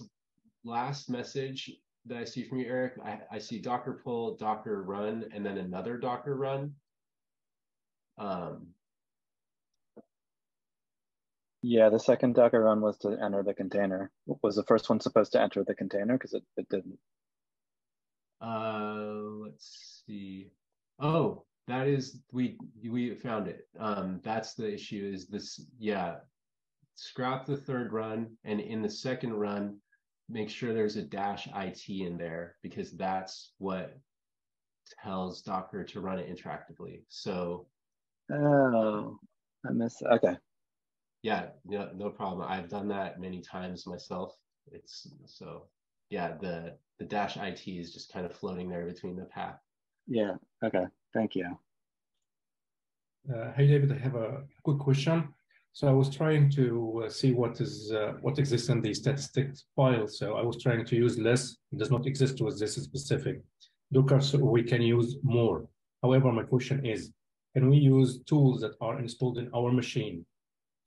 last message that I see from you, Eric, I see Docker pull, Docker run, and then another Docker run. Yeah, the second Docker run was to enter the container. Was the first one supposed to enter the container? Because it didn't. Let's see. Oh, that is, we found it. That's the issue is this, yeah. Scrap the third run, and in the second run, make sure there's a -it in there, because that's what tells Docker to run it interactively. So oh, I missed it. Okay. Yeah, no problem. I've done that many times myself. It's so yeah, the -it is just kind of floating there between the path. Yeah, okay, thank you. Hey David, I have a quick question. So I was trying to see what exists in the statistics file. So I was trying to use less. It does not exist with this specific Docker, so we can use more. However, my question is, can we use tools that are installed in our machine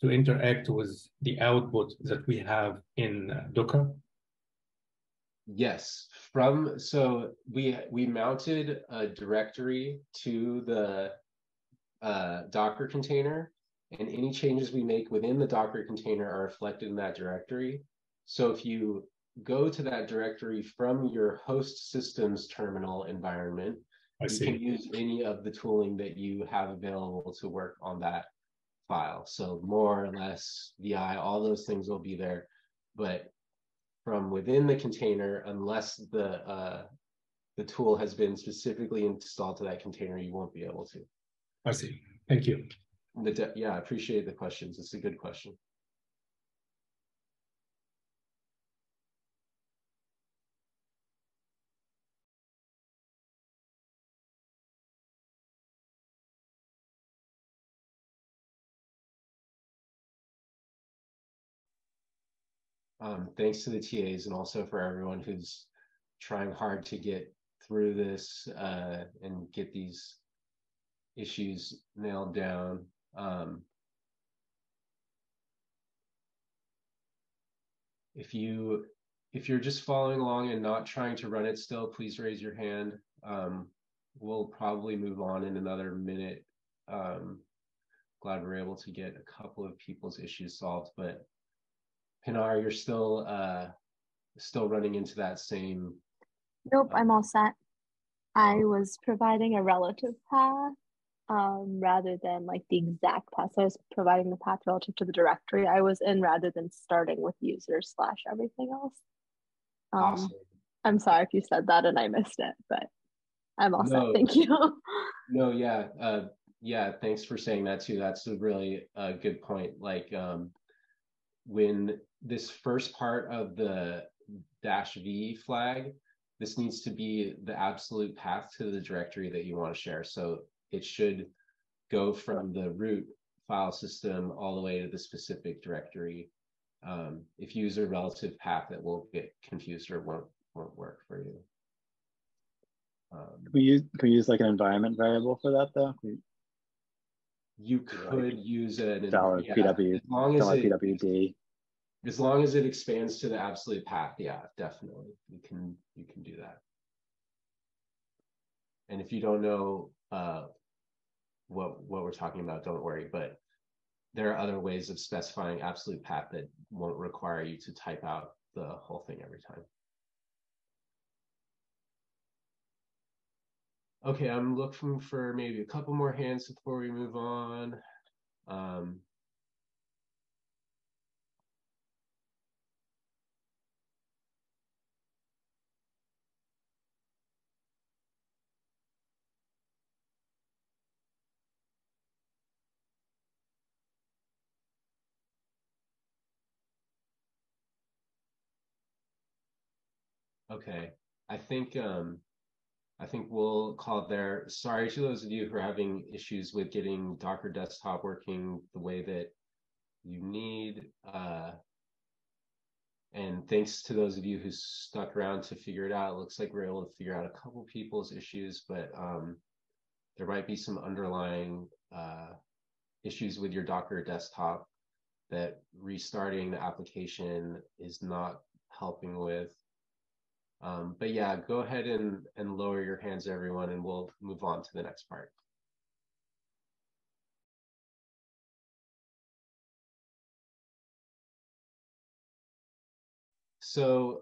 to interact with the output that we have in Docker? Yes, so we mounted a directory to the Docker container, and any changes we make within the Docker container are reflected in that directory. So if you go to that directory from your host system's terminal environment, you can use any of the tooling that you have available to work on that file. So more or less VI, all those things will be there, but from within the container, unless the tool has been specifically installed to that container, you won't be able to. I see. Thank you. Yeah, I appreciate the questions. It's a good question. Thanks to the TAs and also for everyone who's trying hard to get through this and get these issues nailed down. If you're just following along and not trying to run it still, please raise your hand. We'll probably move on in another minute. Glad we're able to get a couple of people's issues solved, but Pinar, you're still running into that same. Nope, I'm all set. I was providing a relative path rather than like the exact path. So I was providing the path relative to the directory I was in rather than starting with users / everything else. Awesome. I'm sorry if you said that and I missed it, but I'm all set. Thank you. No, yeah, thanks for saying that too. That's a really good point. Like when this first part of the -v flag, this needs to be the absolute path to the directory that you want to share. So it should go from the root file system all the way to the specific directory. If you use a relative path, it will get confused or won't work for you. Can we use like an environment variable for that though? You could use an $PW, as long as $PWD. As long as it expands to the absolute path, yeah, definitely you can do that. And if you don't know what we're talking about, don't worry. But there are other ways of specifying absolute path that won't require you to type out the whole thing every time. Okay, I'm looking for maybe a couple more hands before we move on. Okay, I think we'll call it there. Sorry to those of you who are having issues with getting Docker Desktop working the way that you need. And thanks to those of you who stuck around to figure it out. It looks like we're able to figure out a couple people's issues, but there might be some underlying issues with your Docker Desktop that restarting the application is not helping with. But yeah, go ahead and lower your hands, everyone, and we'll move on to the next part. So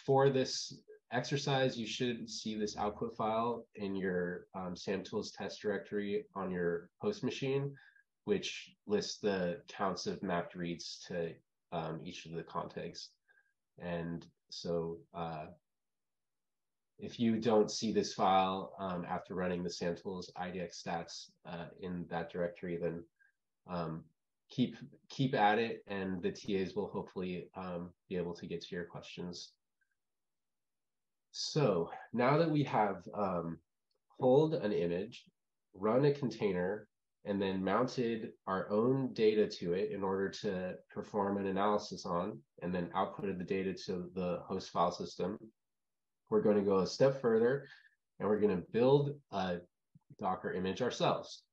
for this exercise, you should see this output file in your SAMTools test directory on your host machine, which lists the counts of mapped reads to each of the contigs. And so if you don't see this file after running the SAMTools IDX stats in that directory, then keep at it, and the TAs will hopefully be able to get to your questions. So now that we have pulled an image, run a container, and then mounted our own data to it in order to perform an analysis on, and then outputted the data to the host file system, we're going to go a step further, and we're going to build a Docker image ourselves.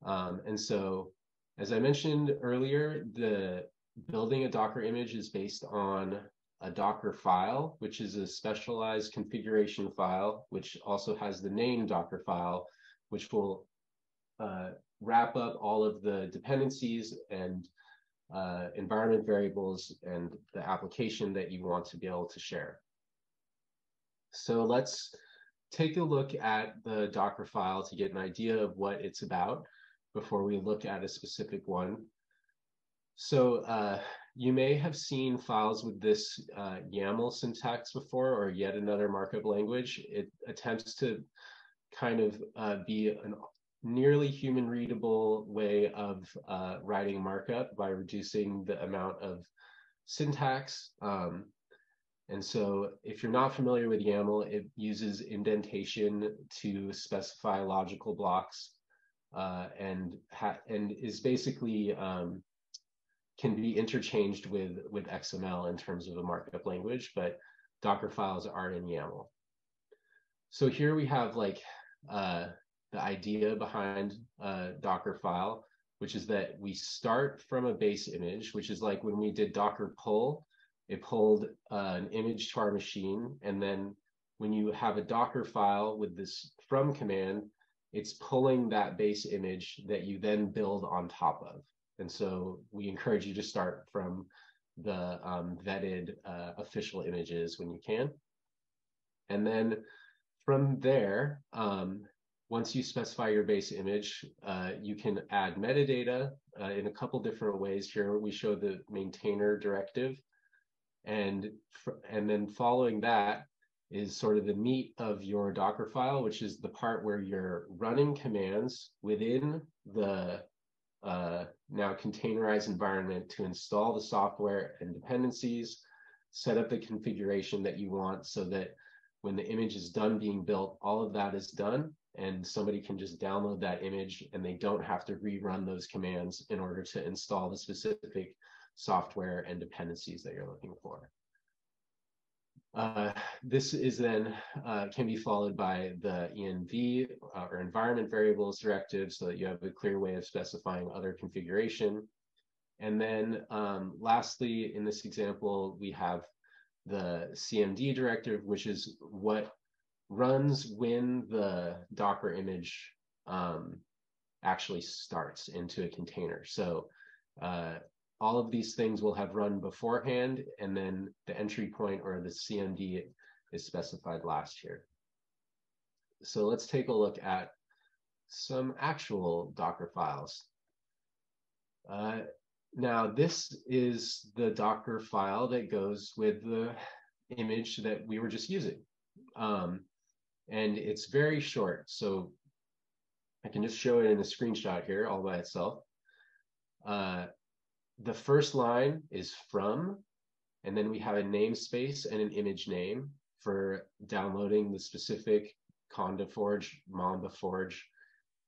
And so, as I mentioned earlier, the building a Docker image is based on a Dockerfile, which is a specialized configuration file, which also has the name Dockerfile, which will wrap up all of the dependencies and environment variables and the application that you want to be able to share. So let's take a look at the Dockerfile to get an idea of what it's about before we look at a specific one. So you may have seen files with this YAML syntax before, or yet another markup language. It attempts to kind of be a nearly human readable way of writing markup by reducing the amount of syntax. And so if you're not familiar with YAML, it uses indentation to specify logical blocks and is basically can be interchanged with XML in terms of a markup language, but Docker files are in YAML. So here we have like the idea behind a Docker file, which is that we start from a base image, which is like when we did Docker pull, it pulled an image to our machine. And then when you have a Docker file with this from command, it's pulling that base image that you then build on top of. And so we encourage you to start from the vetted official images when you can. And then from there, once you specify your base image, you can add metadata in a couple different ways. Here we show the maintainer directive. And then following that is sort of the meat of your Docker file, which is the part where you're running commands within the now containerized environment to install the software and dependencies, set up the configuration that you want so that when the image is done being built, all of that is done, and somebody can just download that image and they don't have to rerun those commands in order to install the specific software and dependencies that you're looking for. This is then can be followed by the env or environment variables directive, so that you have a clear way of specifying other configuration. And then lastly, in this example, we have the cmd directive, which is what runs when the Docker image actually starts into a container. So all of these things will have run beforehand, and then the entry point or the CMD is specified last here. So let's take a look at some actual Docker files. Now, this is the Docker file that goes with the image that we were just using. And it's very short, so I can just show it in a screenshot here all by itself. The first line is from, and then we have a namespace and an image name for downloading the specific Conda Forge, Mamba Forge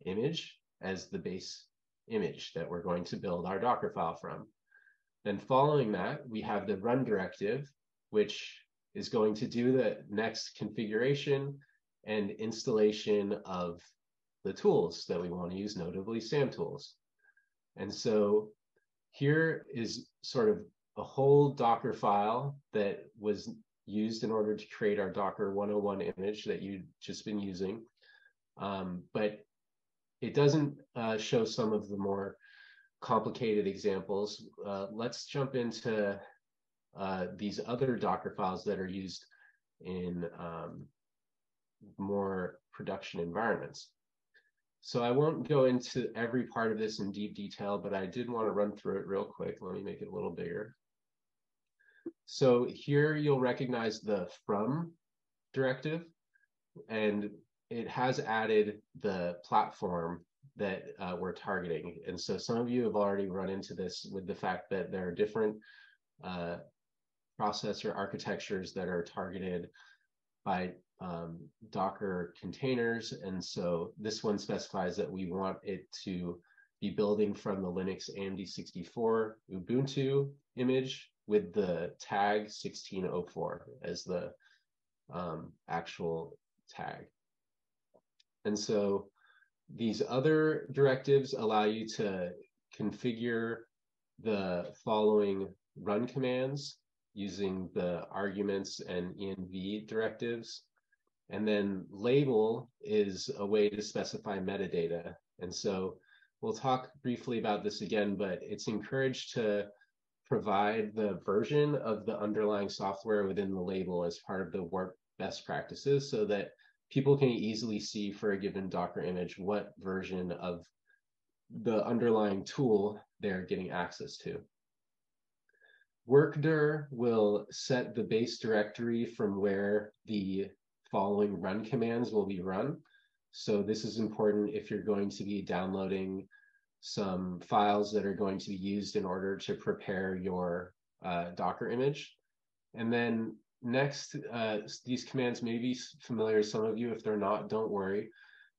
image as the base image that we're going to build our Docker file from. Then following that, we have the run directive, which is going to do the next configuration and installation of the tools that we want to use, notably SAM tools. And so here is sort of a whole Docker file that was used in order to create our Docker 101 image that you've just been using. But it doesn't show some of the more complicated examples. Let's jump into these other Docker files that are used in more production environments. So I won't go into every part of this in deep detail, but I did want to run through it real quick. Let me make it a little bigger. So here you'll recognize the from directive, and it has added the platform that we're targeting. And so some of you have already run into this with the fact that there are different processor architectures that are targeted by Docker containers. And so this one specifies that we want it to be building from the Linux AMD 64 Ubuntu image with the tag 1604 as the actual tag. And so these other directives allow you to configure the following run commands using the arguments and env directives. And then label is a way to specify metadata. And so we'll talk briefly about this again, but it's encouraged to provide the version of the underlying software within the label as part of the work best practices so that people can easily see for a given Docker image what version of the underlying tool they're getting access to. Workdir will set the base directory from where the following run commands will be run. So this is important if you're going to be downloading some files that are going to be used in order to prepare your Docker image. And then next, these commands may be familiar to some of you. If they're not, don't worry.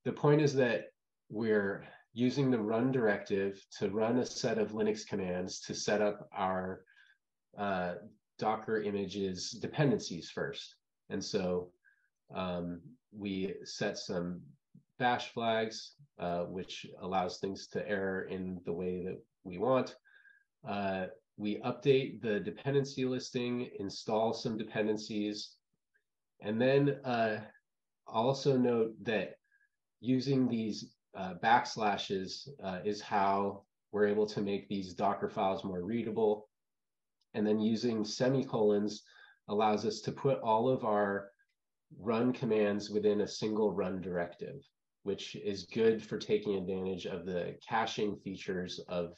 The point is that we're using the run directive to run a set of Linux commands to set up our Docker image's dependencies first. And so we set some bash flags, which allows things to error in the way that we want. We update the dependency listing, install some dependencies, and then also note that using these backslashes is how we're able to make these Docker files more readable. And then using semicolons allows us to put all of our run commands within a single run directive, which is good for taking advantage of the caching features of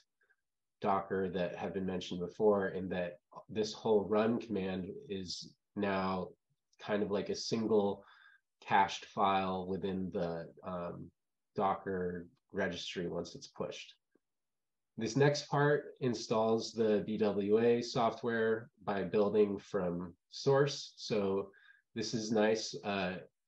Docker that have been mentioned before, in that this whole run command is now kind of like a single cached file within the Docker registry once it's pushed. This next part installs the BWA software by building from source. So this is nice.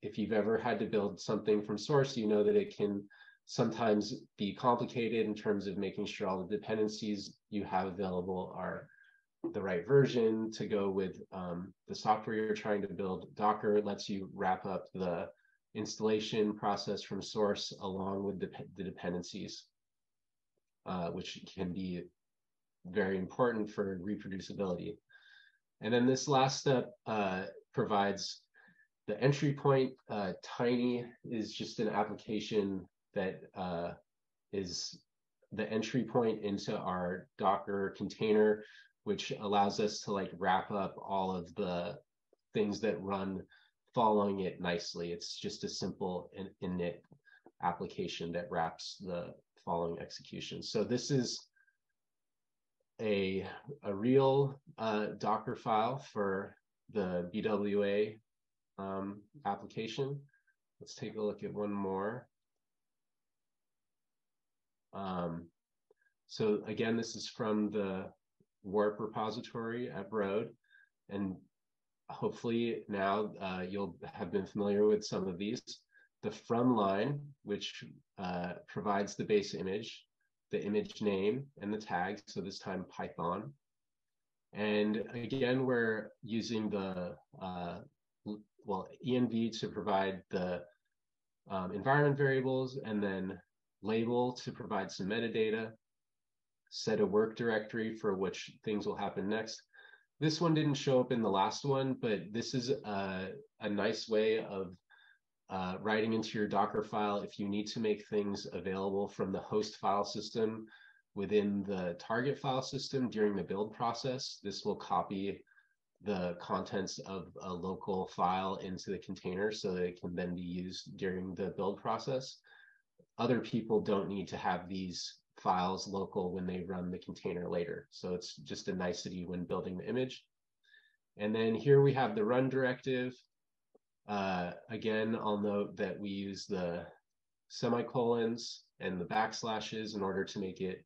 If you've ever had to build something from source, you know that it can sometimes be complicated in terms of making sure all the dependencies you have available are the right version to go with the software you're trying to build. Docker lets you wrap up the installation process from source along with the dependencies, which can be very important for reproducibility. And then this last step provides the entry point. Tiny is just an application that is the entry point into our Docker container, which allows us to like wrap up all of the things that run following it nicely. It's just a simple init application that wraps the following execution. So this is a real Docker file for the BWA application. Let's take a look at one more. So again, this is from the Warp repository at Broad, and hopefully now you'll have been familiar with some of these. The from line, which provides the base image, the image name, and the tag, so this time Python. And again, we're using the env to provide the environment variables, and then label to provide some metadata, set a work directory for which things will happen next. This one didn't show up in the last one, but this is a nice way of writing into your Docker file if you need to make things available from the host file system within the target file system during the build process. This will copy the contents of a local file into the container so that it can then be used during the build process. Other people don't need to have these files local when they run the container later. So it's just a nicety when building the image. And then here we have the run directive. Again, I'll note that we use the semicolons and the backslashes in order to make it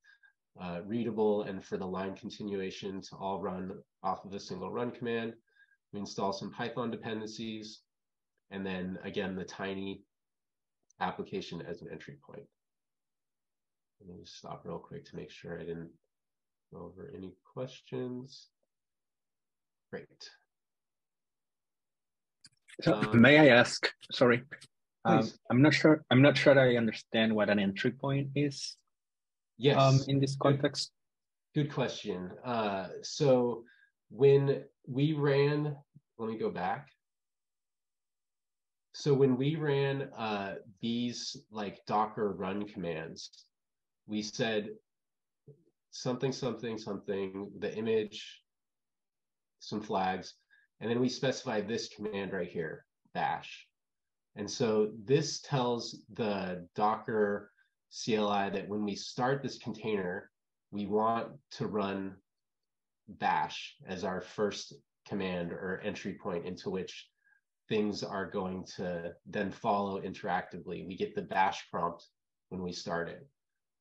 readable and for the line continuation to all run off of a single run command. We install some Python dependencies, and then again, the tiny application as an entry point. Let me just stop real quick to make sure I didn't go over any questions. Great. So may I ask, sorry, I'm not sure I understand what an entry point is. Yes. In this context. Good question. So when we ran, let me go back. So when we ran these like Docker run commands, we said something, something, something, the image, some flags, and then we specified this command right here, bash. And so this tells the Docker CLI that when we start this container, we want to run bash as our first command or entry point into which things are going to then follow interactively. We get the bash prompt when we start it.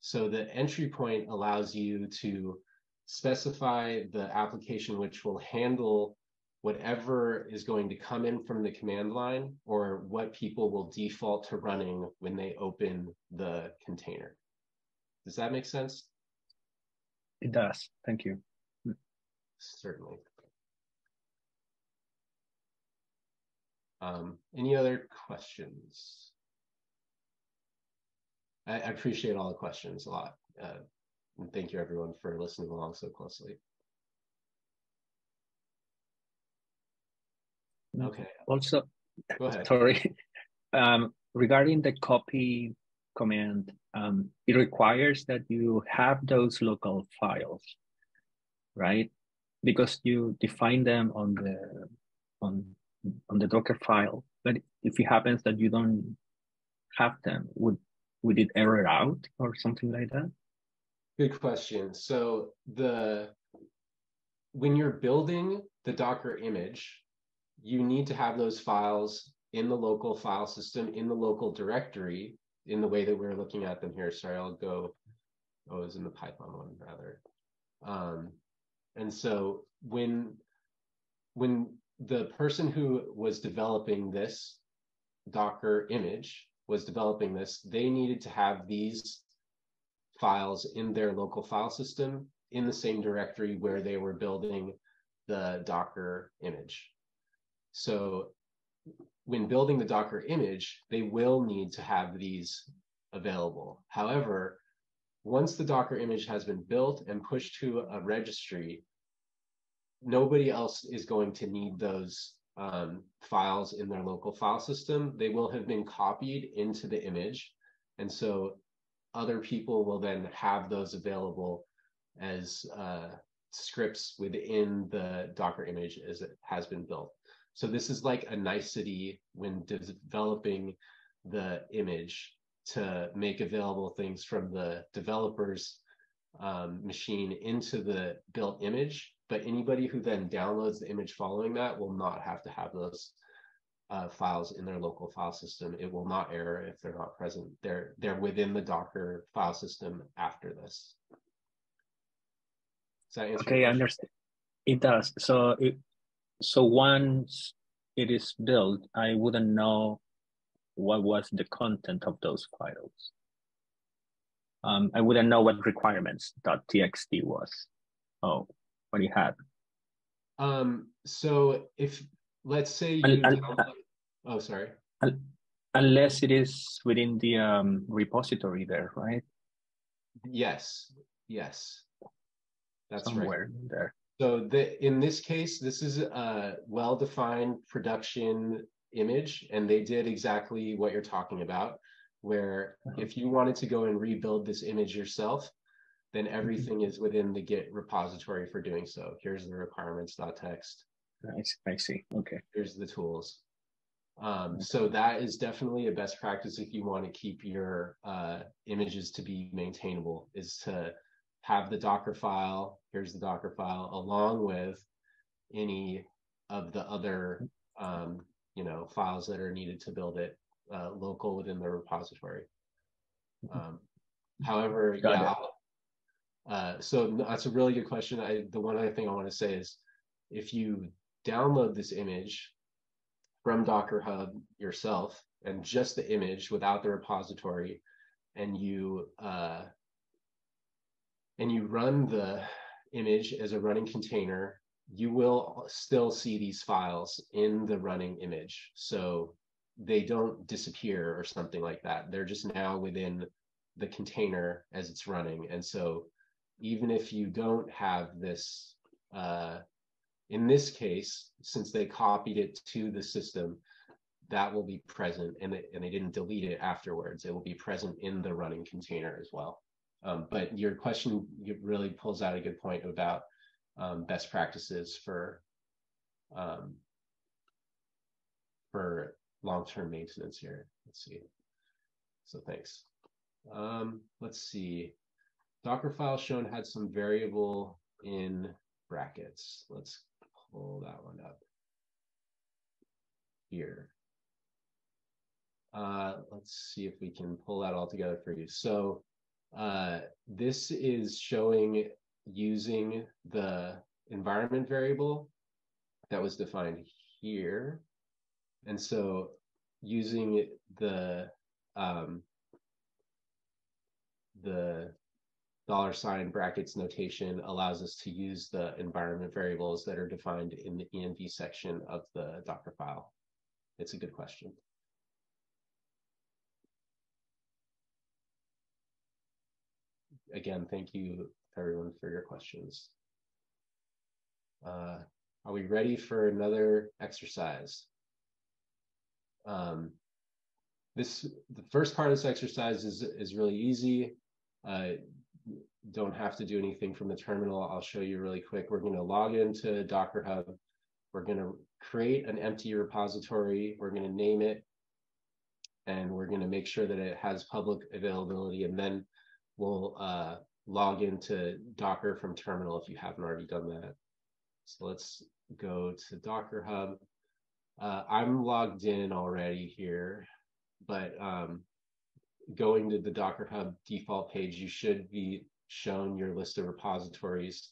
So the entry point allows you to specify the application which will handle whatever is going to come in from the command line or what people will default to running when they open the container. Does that make sense? It does. Thank you. Certainly. Any other questions? I appreciate all the questions a lot. And thank you everyone for listening along so closely. Okay. Also, go ahead. Sorry. Regarding the copy command, it requires that you have those local files, right? Because you define them on the Docker file. But if it happens that you don't have them, would it error out or something like that? Good question. So when you're building the Docker image, you need to have those files in the local file system, in the local directory, in the way that we're looking at them here. Sorry, I'll go, it was in the Python one rather. And so when the person who was developing this Docker image was developing this, they needed to have these files in their local file system in the same directory where they were building the Docker image. So when building the Docker image, they will need to have these available. However, once the Docker image has been built and pushed to a registry, nobody else is going to need those files in their local file system. They will have been copied into the image. And so other people will then have those available as scripts within the Docker image as it has been built. So this is like a nicety when developing the image to make available things from the developer's machine into the built image. But anybody who then downloads the image following that will not have to have those files in their local file system. It will not error if they're not present. They're within the Docker file system after this. Does that answer? Okay, I understand. It does. So once it is built, I wouldn't know what was the content of those files. I wouldn't know what requirements.txt was. Oh, what you had. So if, let's say you oh, sorry. Unless it is within the repository there, right? Yes, yes. That's somewhere right. There. So in this case, this is a well-defined production image, and they did exactly what you're talking about, where if you wanted to go and rebuild this image yourself, then everything is within the Git repository for doing so. Here's the requirements.txt. Nice, I see. Okay. Here's the tools. So that is definitely a best practice if you want to keep your images to be maintainable, is to have the Dockerfile, here's the Dockerfile, along with any of the other files that are needed to build it local within the repository. However, so that's a really good question. The one other thing I want to say is, if you download this image from Docker Hub yourself, and just the image without the repository, and you run the image as a running container, you will still see these files in the running image. So they don't disappear or something like that. They're just now within the container as it's running. And so even if you don't have this, in this case, since they copied it to the system, that will be present, and they didn't delete it afterwards. It will be present in the running container as well. But your question really pulls out a good point about best practices for long-term maintenance here. Let's see. So thanks. Let's see. Dockerfile shown had some variable in brackets. Let's pull that one up here. Let's see if we can pull that all together for you. So this is showing using the environment variable that was defined here. And so using the $ brackets notation allows us to use the environment variables that are defined in the env section of the Dockerfile. It's a good question. Again, thank you everyone for your questions. Are we ready for another exercise? The first part of this exercise is really easy. Don't have to do anything from the terminal. I'll show you really quick. We're going to log into Docker Hub. We're going to create an empty repository. We're going to name it, and we're going to make sure that it has public availability, and then we'll log into Docker from terminal if you haven't already done that. So let's go to Docker Hub. I'm logged in already here, but going to the Docker Hub default page, you should be shown your list of repositories.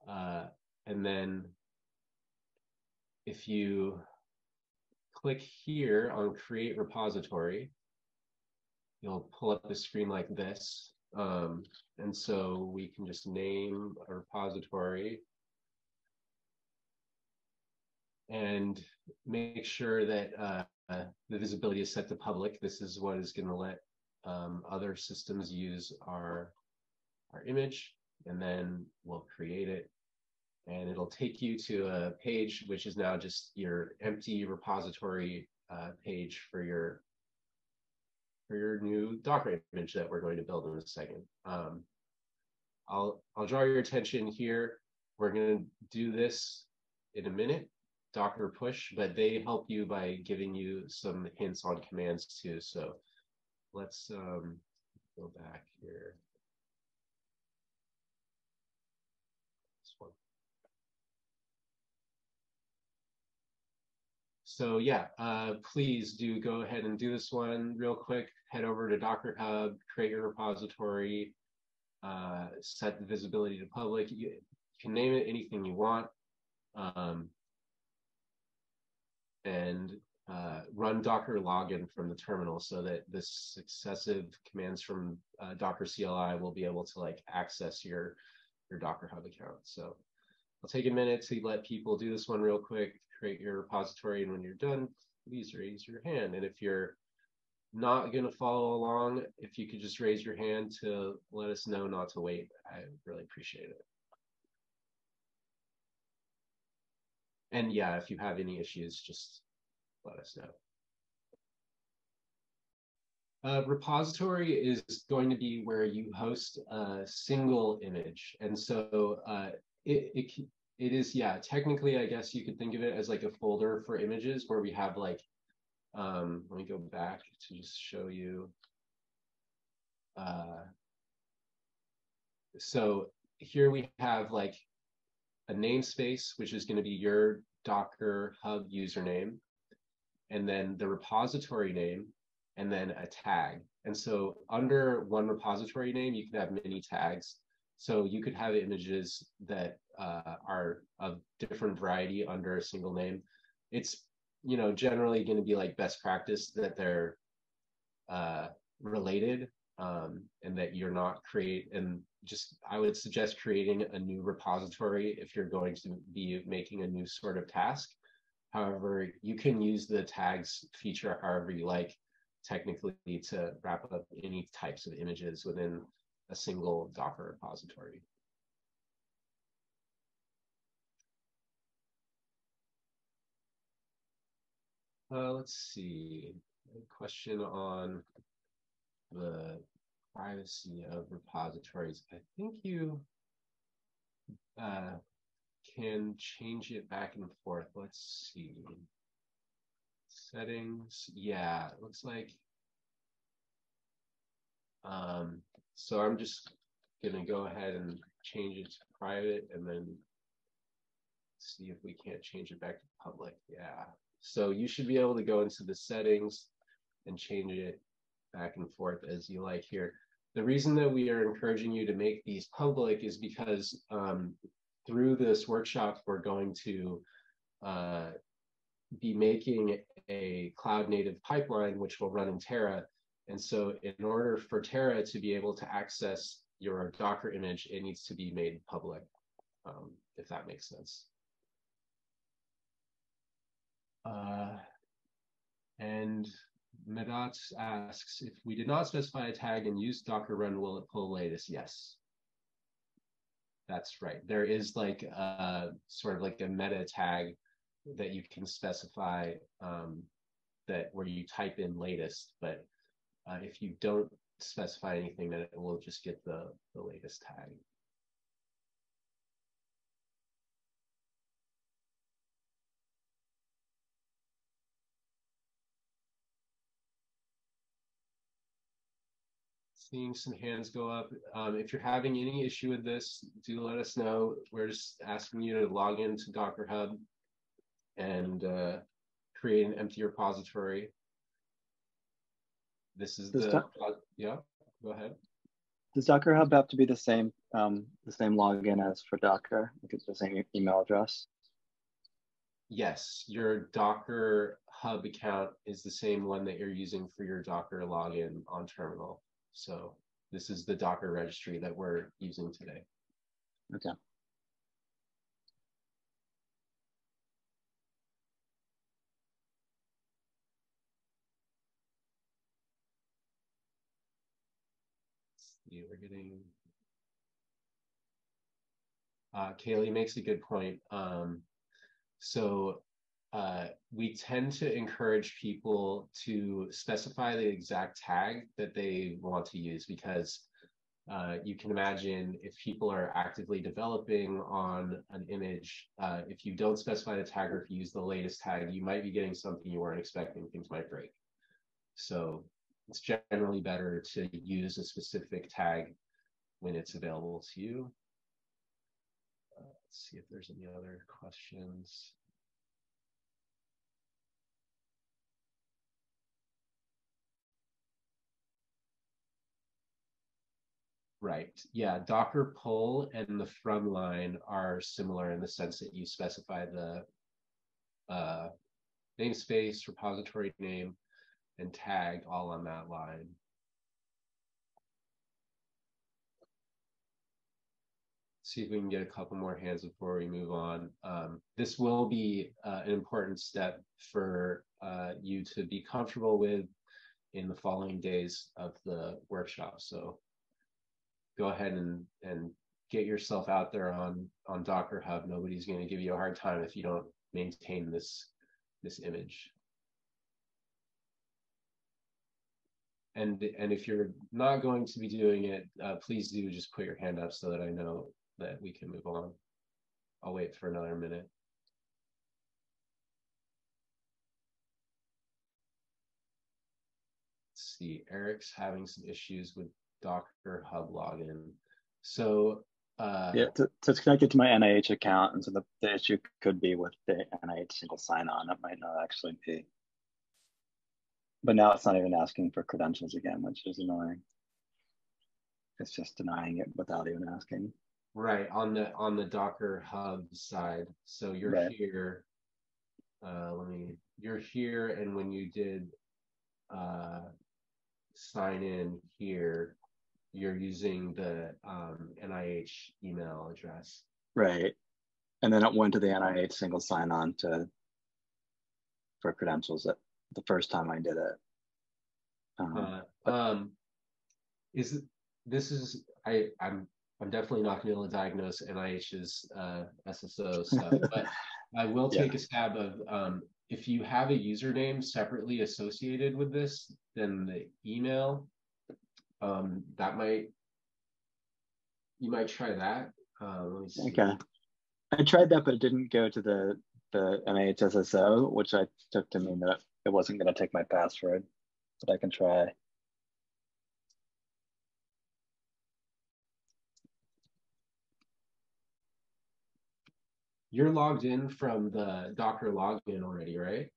And then if you click here on Create Repository, you'll pull up the screen like this. And so we can just name a repository and make sure that the visibility is set to public. This is what is going to let other systems use our image, and then we'll create it. And it'll take you to a page which is now just your empty repository page for your for your new Docker image that we're going to build in a second. I'll draw your attention here. We're going to do this in a minute, Docker push, but they help you by giving you some hints on commands too. So let's go back here. This one. So yeah, please do go ahead and do this one real quick. Head over to Docker Hub, create your repository, set the visibility to public. You can name it anything you want, and run Docker login from the terminal so that the successive commands from Docker CLI will be able to like access your Docker Hub account. So I'll take a minute to let people do this one real quick, create your repository, and when you're done, please raise your hand. And if you're not going to follow along, if you could just raise your hand to let us know not to wait, I really appreciate it. And yeah, if you have any issues, just let us know. Repository is going to be where you host a single image. And so it is, yeah, technically, I guess you could think of it as like a folder for images where we have like, let me go back to just show you. So here we have like a namespace, which is going to be your Docker Hub username, and then the repository name, and then a tag. And so under one repository name, you can have many tags. So you could have images that are of different variety under a single name. It's, you know, generally going to be like best practice that they're related, and that you're not I would suggest creating a new repository if you're going to be making a new sort of task. However, you can use the tags feature however you like, technically, to wrap up any types of images within a single Docker repository. Let's see, a question on the privacy of repositories. I think you can change it back and forth. Let's see. Settings, yeah, it looks like. So I'm just gonna go ahead and change it to private and then see if we can't change it back to public. Yeah. So you should be able to go into the settings and change it back and forth as you like here. The reason that we are encouraging you to make these public is because through this workshop, we're going to be making a cloud native pipeline, which will run in Terra. And so in order for Terra to be able to access your Docker image, it needs to be made public, if that makes sense. And Medat asks, if we did not specify a tag and use Docker run, will it pull latest? Yes. That's right. There is like a sort of like a meta tag that you can specify that where you type in latest, but if you don't specify anything, then it will just get the latest tag. Seeing some hands go up. If you're having any issue with this, do let us know. We're just asking you to log into Docker Hub and create an empty repository. This is yeah, go ahead. Does Docker Hub have to be the same login as for Docker? Like it's the same email address? Yes, your Docker Hub account is the same one that you're using for your Docker login on terminal. So this is the Docker registry that we're using today. Okay. We're getting Kaylee makes a good point. So we tend to encourage people to specify the exact tag that they want to use, because you can imagine if people are actively developing on an image, if you don't specify the tag, or if you use the latest tag, you might be getting something you weren't expecting. Things might break. So it's generally better to use a specific tag when it's available to you. Let's see if there's any other questions. Right. Yeah. Docker pull and the from line are similar in the sense that you specify the namespace, repository name, and tag all on that line. See if we can get a couple more hands before we move on. This will be an important step for you to be comfortable with in the following days of the workshop. So go ahead and get yourself out there on Docker Hub. Nobody's going to give you a hard time if you don't maintain this image. And if you're not going to be doing it, please do just put your hand up so that I know that we can move on. I'll wait for another minute. Let's see, Eric's having some issues with Docker Hub login. So yeah, so it's connected to my NIH account, and so the issue could be with the NIH single sign-on. It might not actually be. But now it's not even asking for credentials again, which is annoying. It's just denying it without even asking. Right, on the Docker Hub side. So you're right here. You're here, and when you did sign in here, you're using the NIH email address. Right. And then it went to the NIH single sign-on for credentials the first time I did it. I'm definitely not going to be able to diagnose NIH's SSO stuff, but I will take a stab of if you have a username separately associated with this, then the email, you might try that. Let me see. Okay. I tried that, but it didn't go to the NIH SSO, which I took to mean that it wasn't going to take my password, but I can try. You're logged in from the Docker login already, right?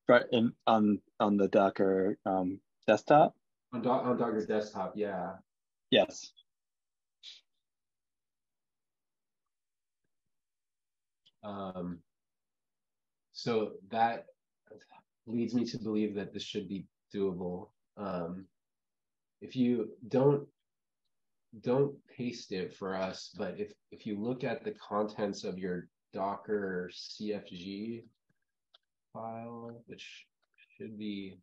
Right, on the Docker desktop? On Docker's desktop, yeah. Yes. So that leads me to believe that this should be doable. If you don't paste it for us, but if you look at the contents of your Docker CFG file, which should be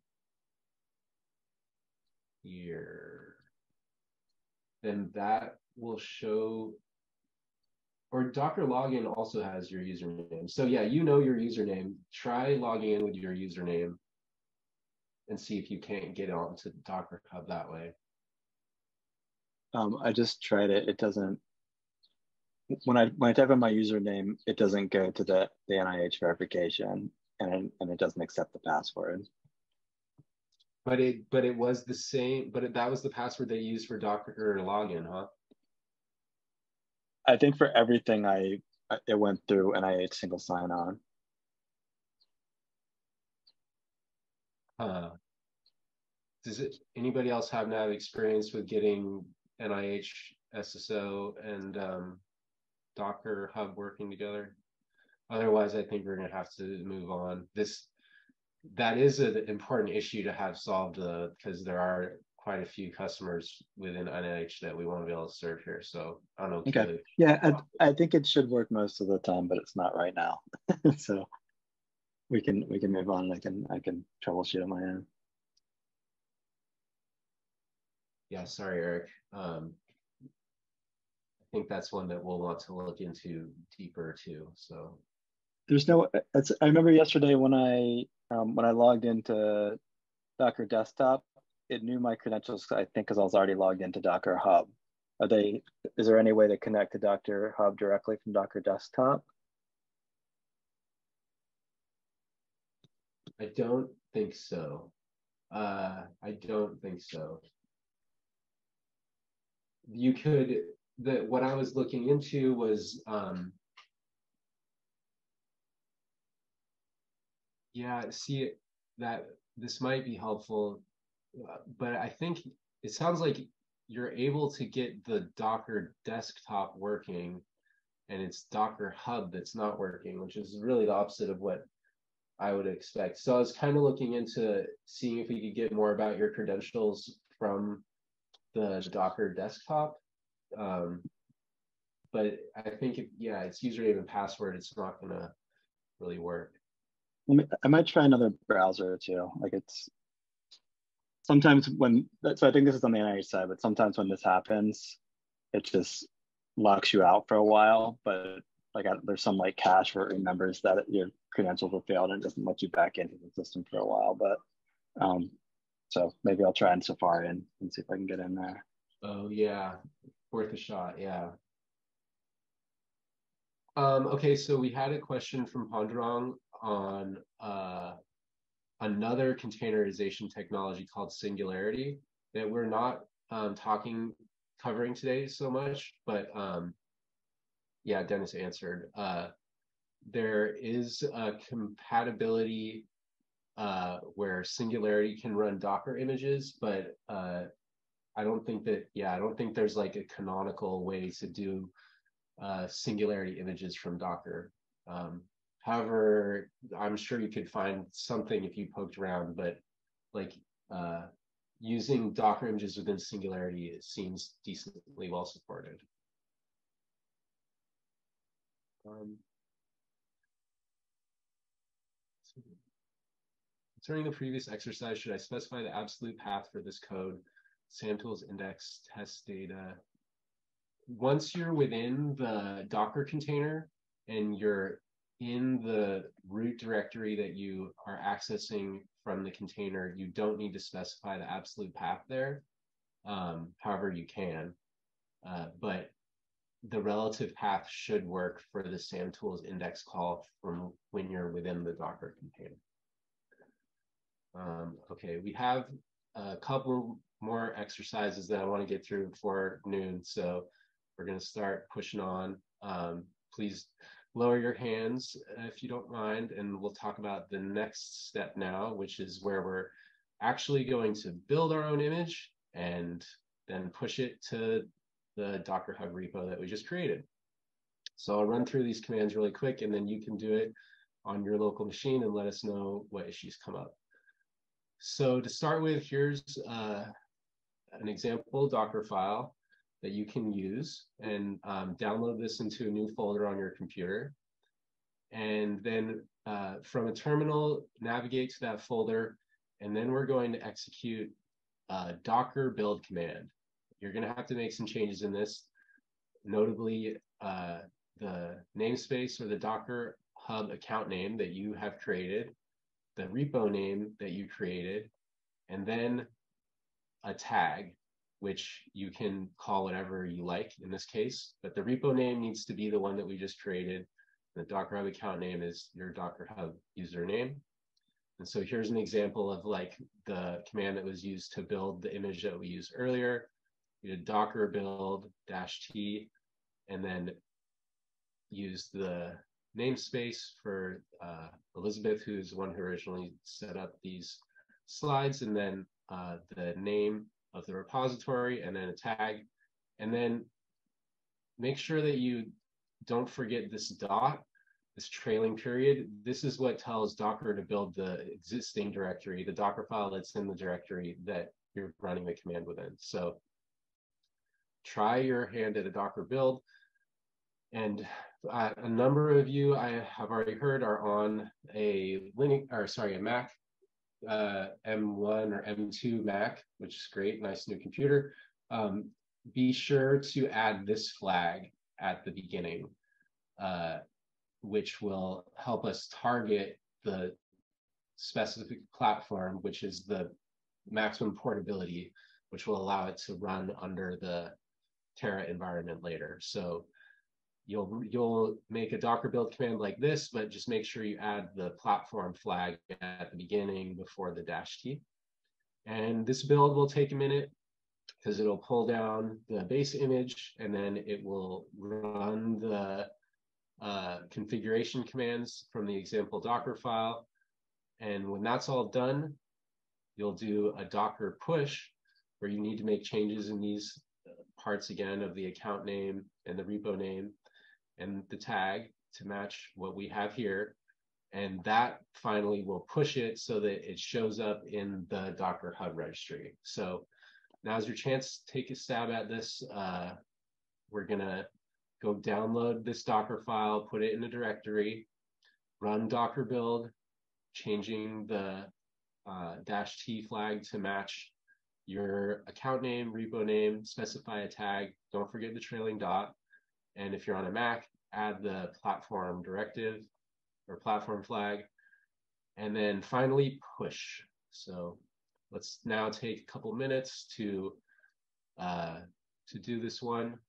here, then that will show, or Docker login also has your username. So yeah, you know your username. Try logging in with your username and see if you can't get onto Docker Hub that way. I just tried it. It doesn't. When I type in my username, it doesn't go to the NIH verification, and it doesn't accept the password. But it was the same. But that was the password they used for Docker login, huh? I think for everything it went through NIH single sign-on. Does anybody else have experience with getting NIH SSO and Docker Hub working together? Otherwise, I think we're going to have to move on. That is an important issue to have solved because there are quite a few customers within NIH that we want to be able to serve here. So I don't know. Okay. Kaylee, yeah, I think it should work most of the time, but it's not right now. So we can move on. I can troubleshoot on my own. Yeah, sorry, Eric. I think that's one that we'll want to look into deeper too. So there's no, I remember yesterday when I logged into Docker Desktop, it knew my credentials, I think, because I was already logged into Docker Hub. Is there any way to connect to Docker Hub directly from Docker Desktop? I don't think so. I don't think so. You could, what I was looking into was, yeah, see, that this might be helpful, but I think it sounds like you're able to get the Docker desktop working, and it's Docker Hub that's not working, which is really the opposite of what I would expect. So I was kind of looking into seeing if we could get more about your credentials from the Docker desktop. But I think, it's username and password, it's not gonna really work. I might try another browser too. Like it's sometimes so I think this is on the NIH side, but sometimes when this happens, it just locks you out for a while. But like there's some like cache where it remembers that your credentials were failed and it doesn't let you back into the system for a while. But so maybe I'll try in Safari and see if I can get in there. Oh yeah, worth a shot, yeah. Okay, so we had a question from Ponderong on another containerization technology called Singularity that we're not covering today so much, but yeah, Denis answered. There is a compatibility where Singularity can run Docker images, but I don't think there's like a canonical way to do Singularity images from Docker. However, I'm sure you could find something if you poked around, but like using Docker images within Singularity, it seems decently well supported. Concerning the previous exercise, should I specify the absolute path for this code? SAMTools index test data. Once you're within the Docker container and you're in the root directory that you are accessing from the container, you don't need to specify the absolute path there. However, you can, but the relative path should work for the SAMTools index call from when you're within the Docker container. Okay, we have a couple more exercises that I want to get through before noon, so we're going to start pushing on. Please lower your hands if you don't mind, and we'll talk about the next step now, which is where we're actually going to build our own image and then push it to the Docker Hub repo that we just created. So I'll run through these commands really quick, and then you can do it on your local machine and let us know what issues come up. So to start with, here's an example Dockerfile that you can use, and download this into a new folder on your computer. And then from a terminal, navigate to that folder, and then we're going to execute a Docker build command. You're going to have to make some changes in this, notably the namespace or the Docker Hub account name that you have created, the repo name that you created, and then a tag, which you can call whatever you like in this case, but the repo name needs to be the one that we just created. The Docker Hub account name is your Docker Hub username. And so here's an example of like the command that was used to build the image that we used earlier. We did docker build -t, and then used the namespace for Elizabeth, who's the one who originally set up these slides, and then the name of the repository, and then a tag. And then make sure that you don't forget this dot, this trailing period. This is what tells Docker to build the existing directory, the Dockerfile that's in the directory that you're running the command within. So try your hand at a Docker build. And a number of you, I have already heard, are on a Mac, M1 or M2 Mac, which is great, nice new computer. Be sure to add this flag at the beginning. which will help us target the specific platform, which is the maximum portability, which will allow it to run under the Terra environment later. So you'll make a Docker build command like this, but just make sure you add the platform flag at the beginning before the -t. And this build will take a minute because it'll pull down the base image, and then it will run the configuration commands from the example Dockerfile. And when that's all done, you'll do a Docker push where you need to make changes in these parts again of the account name and the repo name and the tag to match what we have here. And that finally will push it so that it shows up in the Docker HUD registry. So now's your chance to take a stab at this. We're gonna go download this Docker file, put it in a directory, run Docker build, changing the -t flag to match your account name, repo name, specify a tag, don't forget the trailing dot. And if you're on a Mac, add the platform directive or platform flag, and then finally push. So let's now take a couple minutes to do this one.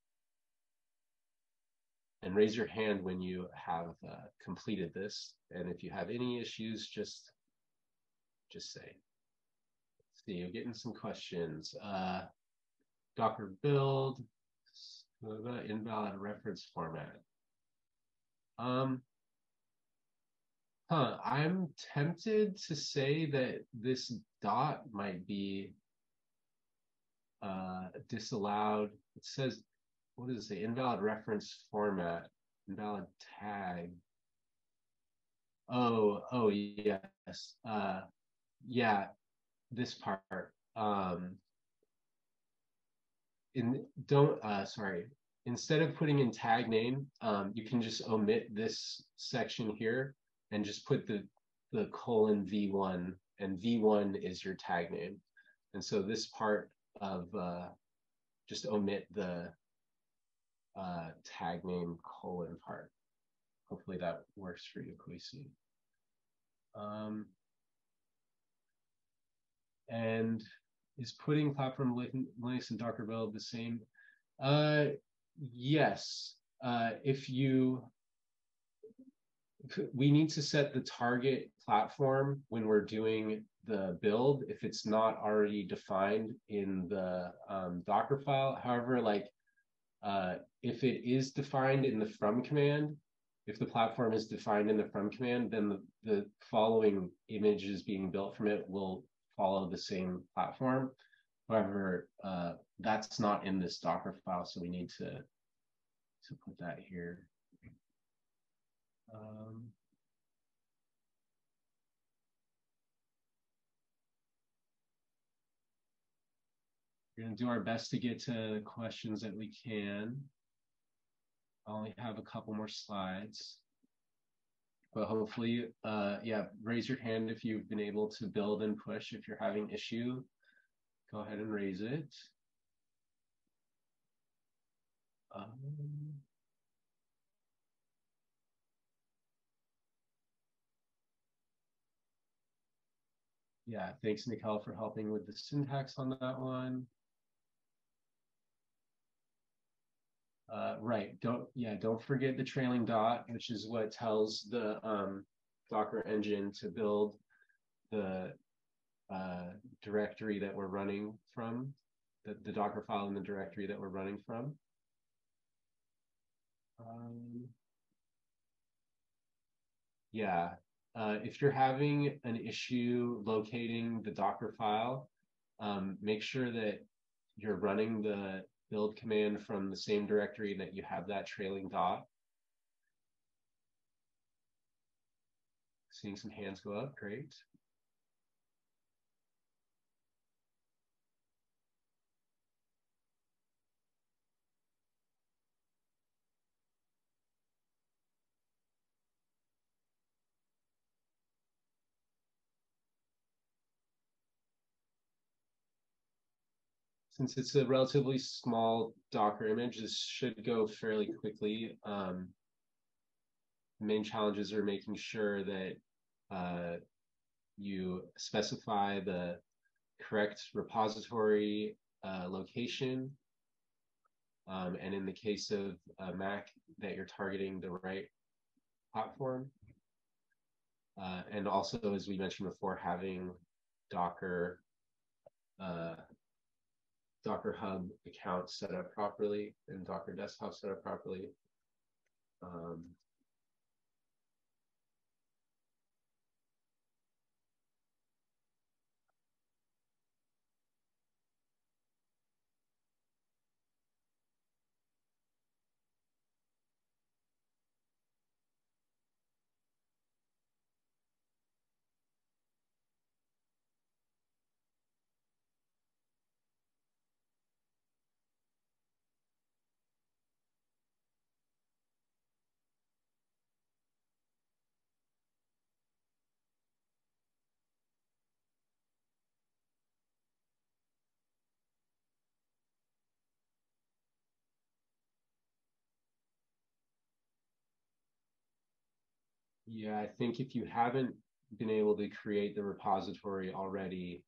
And raise your hand when you have completed this. And if you have any issues, just say. Let's see, you're getting some questions. Docker build, invalid reference format. I'm tempted to say that this dot might be disallowed. It says, what does it say? Invalid reference format, invalid tag. Oh, yes. Yeah, this part. Sorry. Instead of putting in tag name, you can just omit this section here and just put the colon v1, and v1 is your tag name. And so this part of just omit the tag name colon part. Hopefully that works for you, Kwesi. And is putting platform Linux and Docker build the same? Yes. We need to set the target platform when we're doing the build if it's not already defined in the Docker file. However, like if it is defined in the from command, if the platform is defined in the from command, then the following images being built from it will follow the same platform. However, that's not in this Docker file, so we need to put that here. We're going to do our best to get to the questions that we can. I only have a couple more slides, but hopefully, yeah, raise your hand if you've been able to build and push. If you're having issue, go ahead and raise it. Yeah, thanks, Nikelle, for helping with the syntax on that one. Right, don't forget the trailing dot, which is what tells the Docker engine to build the directory that we're running from, the Docker file in the directory that we're running from. Yeah, if you're having an issue locating the Docker file, make sure that you're running the build command from the same directory that you have that trailing dot. Seeing some hands go up, great. Since it's a relatively small Docker image, this should go fairly quickly. main challenges are making sure that you specify the correct repository location, and in the case of Mac, that you're targeting the right platform. And also, as we mentioned before, having Docker Hub accounts set up properly and Docker desktop set up properly. Yeah, I think if you haven't been able to create the repository already,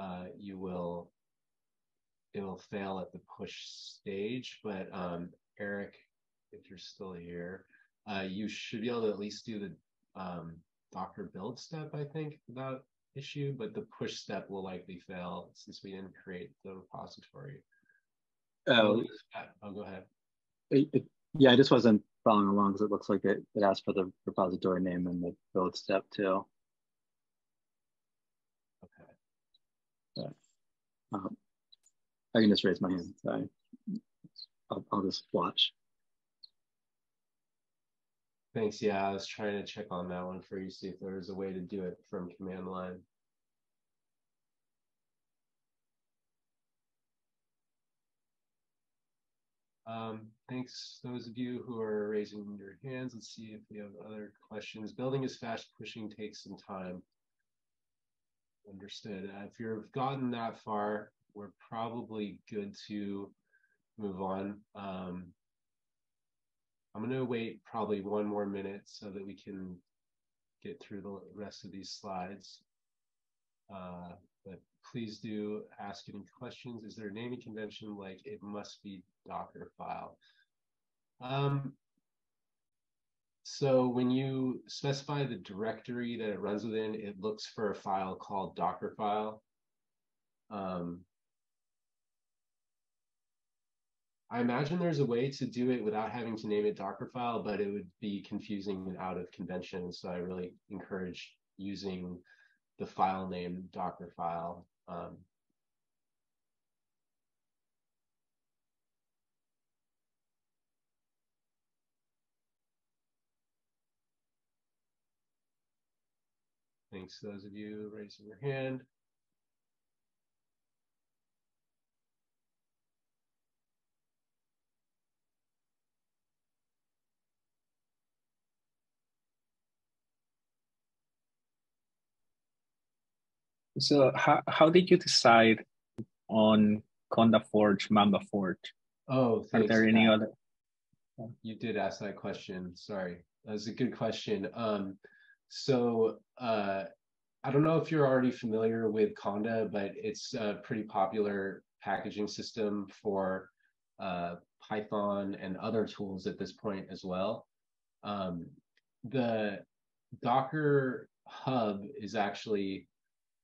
it'll fail at the push stage. But Eric, if you're still here, you should be able to at least do the Docker build step, I think, without issue, but the push step will likely fail since we didn't create the repository. Oh, go ahead. Yeah, I just wasn't following along because it looks like it asked for the repository name and the build step too. Okay. Yeah. I can just raise my hand. Sorry. I'll just watch. Thanks. Yeah, I was trying to check on that one for you, see if there was a way to do it from command line. Thanks, those of you who are raising your hands. Let's see if we have other questions. Building is fast, pushing takes some time. Understood. If you've gotten that far, we're probably good to move on. I'm going to wait probably one more minute so that we can get through the rest of these slides. But please do ask any questions. Is there a naming convention like it must be Dockerfile? So when you specify the directory that it runs within, it looks for a file called Dockerfile. I imagine there's a way to do it without having to name it Dockerfile, but it would be confusing and out of convention. So I really encourage using the file name Dockerfile. Thanks, those of you raising your hand. So how did you decide on Conda Forge, Mamba Forge? Oh, thanks. Are there any other? You did ask that question. Sorry, that was a good question. So I don't know if you're already familiar with Conda, but it's a pretty popular packaging system for Python and other tools at this point as well. The Docker Hub is actually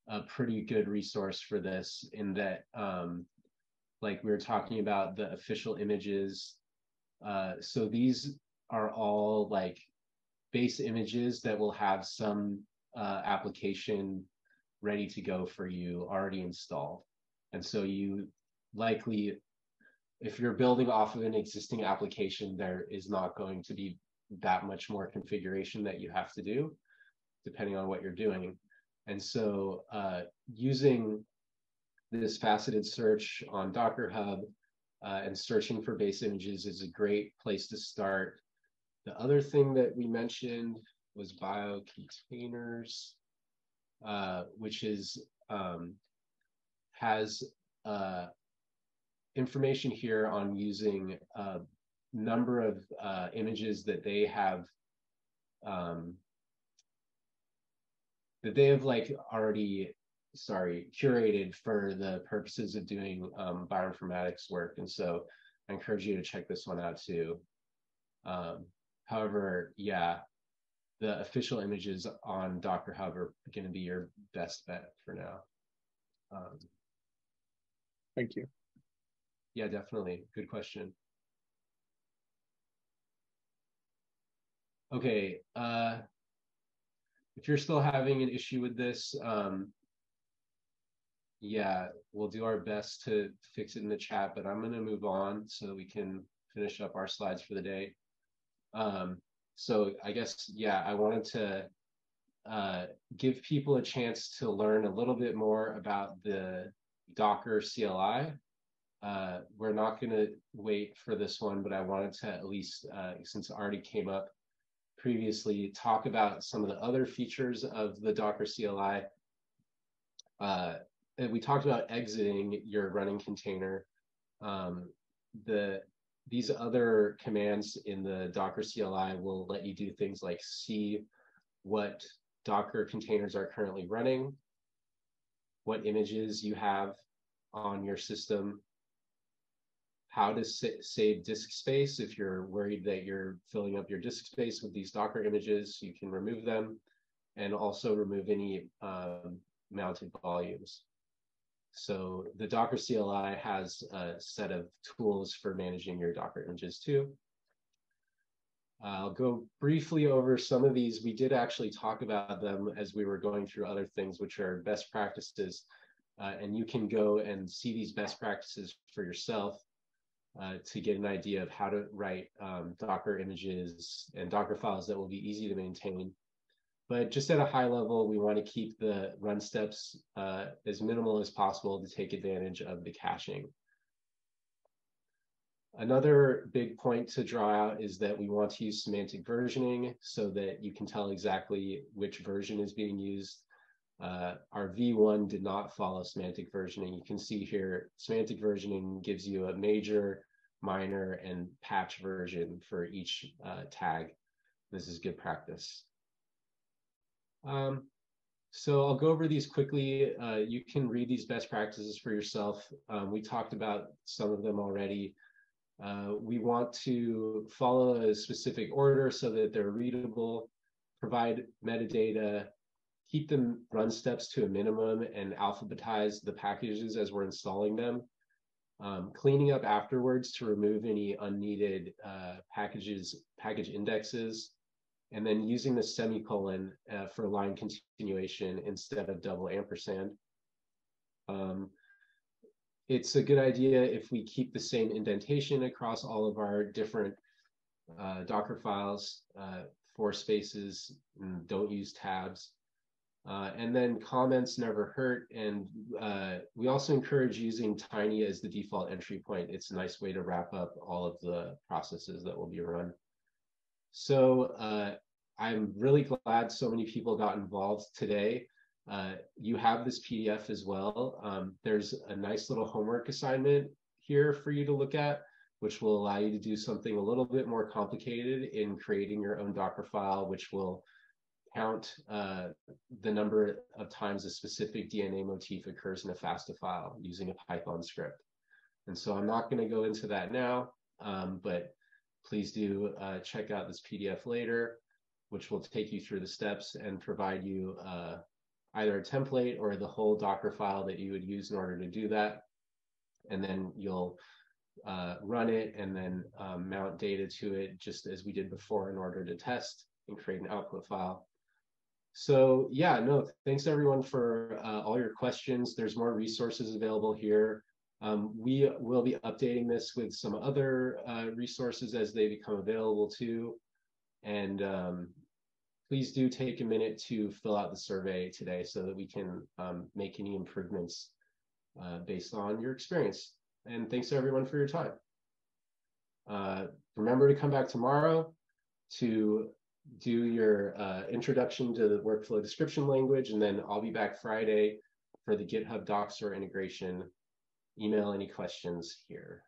a pretty good resource for this in that, like we were talking about the official images. So these are all like base images that will have some application ready to go for you already installed. And so you likely, if you're building off of an existing application, there is not going to be that much more configuration that you have to do, depending on what you're doing. And so using this faceted search on Docker Hub and searching for base images is a great place to start. The other thing that we mentioned was bio containers, which is has information here on using a number of images that they have like already curated for the purposes of doing bioinformatics work. And so I encourage you to check this one out too. However, yeah, the official images on Docker Hub are going to be your best bet for now. Thank you. Yeah, definitely. Good question. Okay. If you're still having an issue with this, yeah, we'll do our best to fix it in the chat, but I'm going to move on so that we can finish up our slides for the day. So I guess, yeah, I wanted to give people a chance to learn a little bit more about the Docker CLI. We're not going to wait for this one, but I wanted to at least, since it already came up previously, talk about some of the other features of the Docker CLI. And we talked about exiting your running container. These other commands in the Docker CLI will let you do things like see what Docker containers are currently running, what images you have on your system, how to save disk space. If you're worried that you're filling up your disk space with these Docker images, you can remove them, and also remove any mounted volumes. So the Docker CLI has a set of tools for managing your Docker images too. I'll go briefly over some of these. We did actually talk about them as we were going through other things, which are best practices. And you can go and see these best practices for yourself to get an idea of how to write Docker images and Docker files that will be easy to maintain. But just at a high level, we want to keep the run steps as minimal as possible to take advantage of the caching. Another big point to draw out is that we want to use semantic versioning so that you can tell exactly which version is being used. Our V1 did not follow semantic versioning. You can see here, semantic versioning gives you a major, minor, and patch version for each tag. This is good practice. So I'll go over these quickly. You can read these best practices for yourself. We talked about some of them already. We want to follow a specific order so that they're readable, provide metadata, keep the run steps to a minimum, and alphabetize the packages as we're installing them. Cleaning up afterwards to remove any unneeded package indexes, and then using the semicolon for line continuation instead of double ampersand. It's a good idea if we keep the same indentation across all of our different Docker files, 4 spaces, and don't use tabs. And then comments never hurt. And we also encourage using tiny as the default entry point. It's a nice way to wrap up all of the processes that will be run. So I'm really glad so many people got involved today. You have this PDF as well. There's a nice little homework assignment here for you to look at, which will allow you to do something a little bit more complicated in creating your own Docker file, which will count the number of times a specific DNA motif occurs in a FASTA file using a Python script. And so I'm not going to go into that now, but please do check out this PDF later, which will take you through the steps and provide you either a template or the whole Docker file that you would use in order to do that. And then you'll run it and then mount data to it just as we did before in order to test and create an output file. So yeah, no, thanks everyone for all your questions. There's more resources available here. We will be updating this with some other resources as they become available too. And please do take a minute to fill out the survey today so that we can make any improvements based on your experience. And thanks everyone for your time. Remember to come back tomorrow to do your introduction to the workflow description language, and then I'll be back Friday for the GitHub Docs or integration. Email any questions here.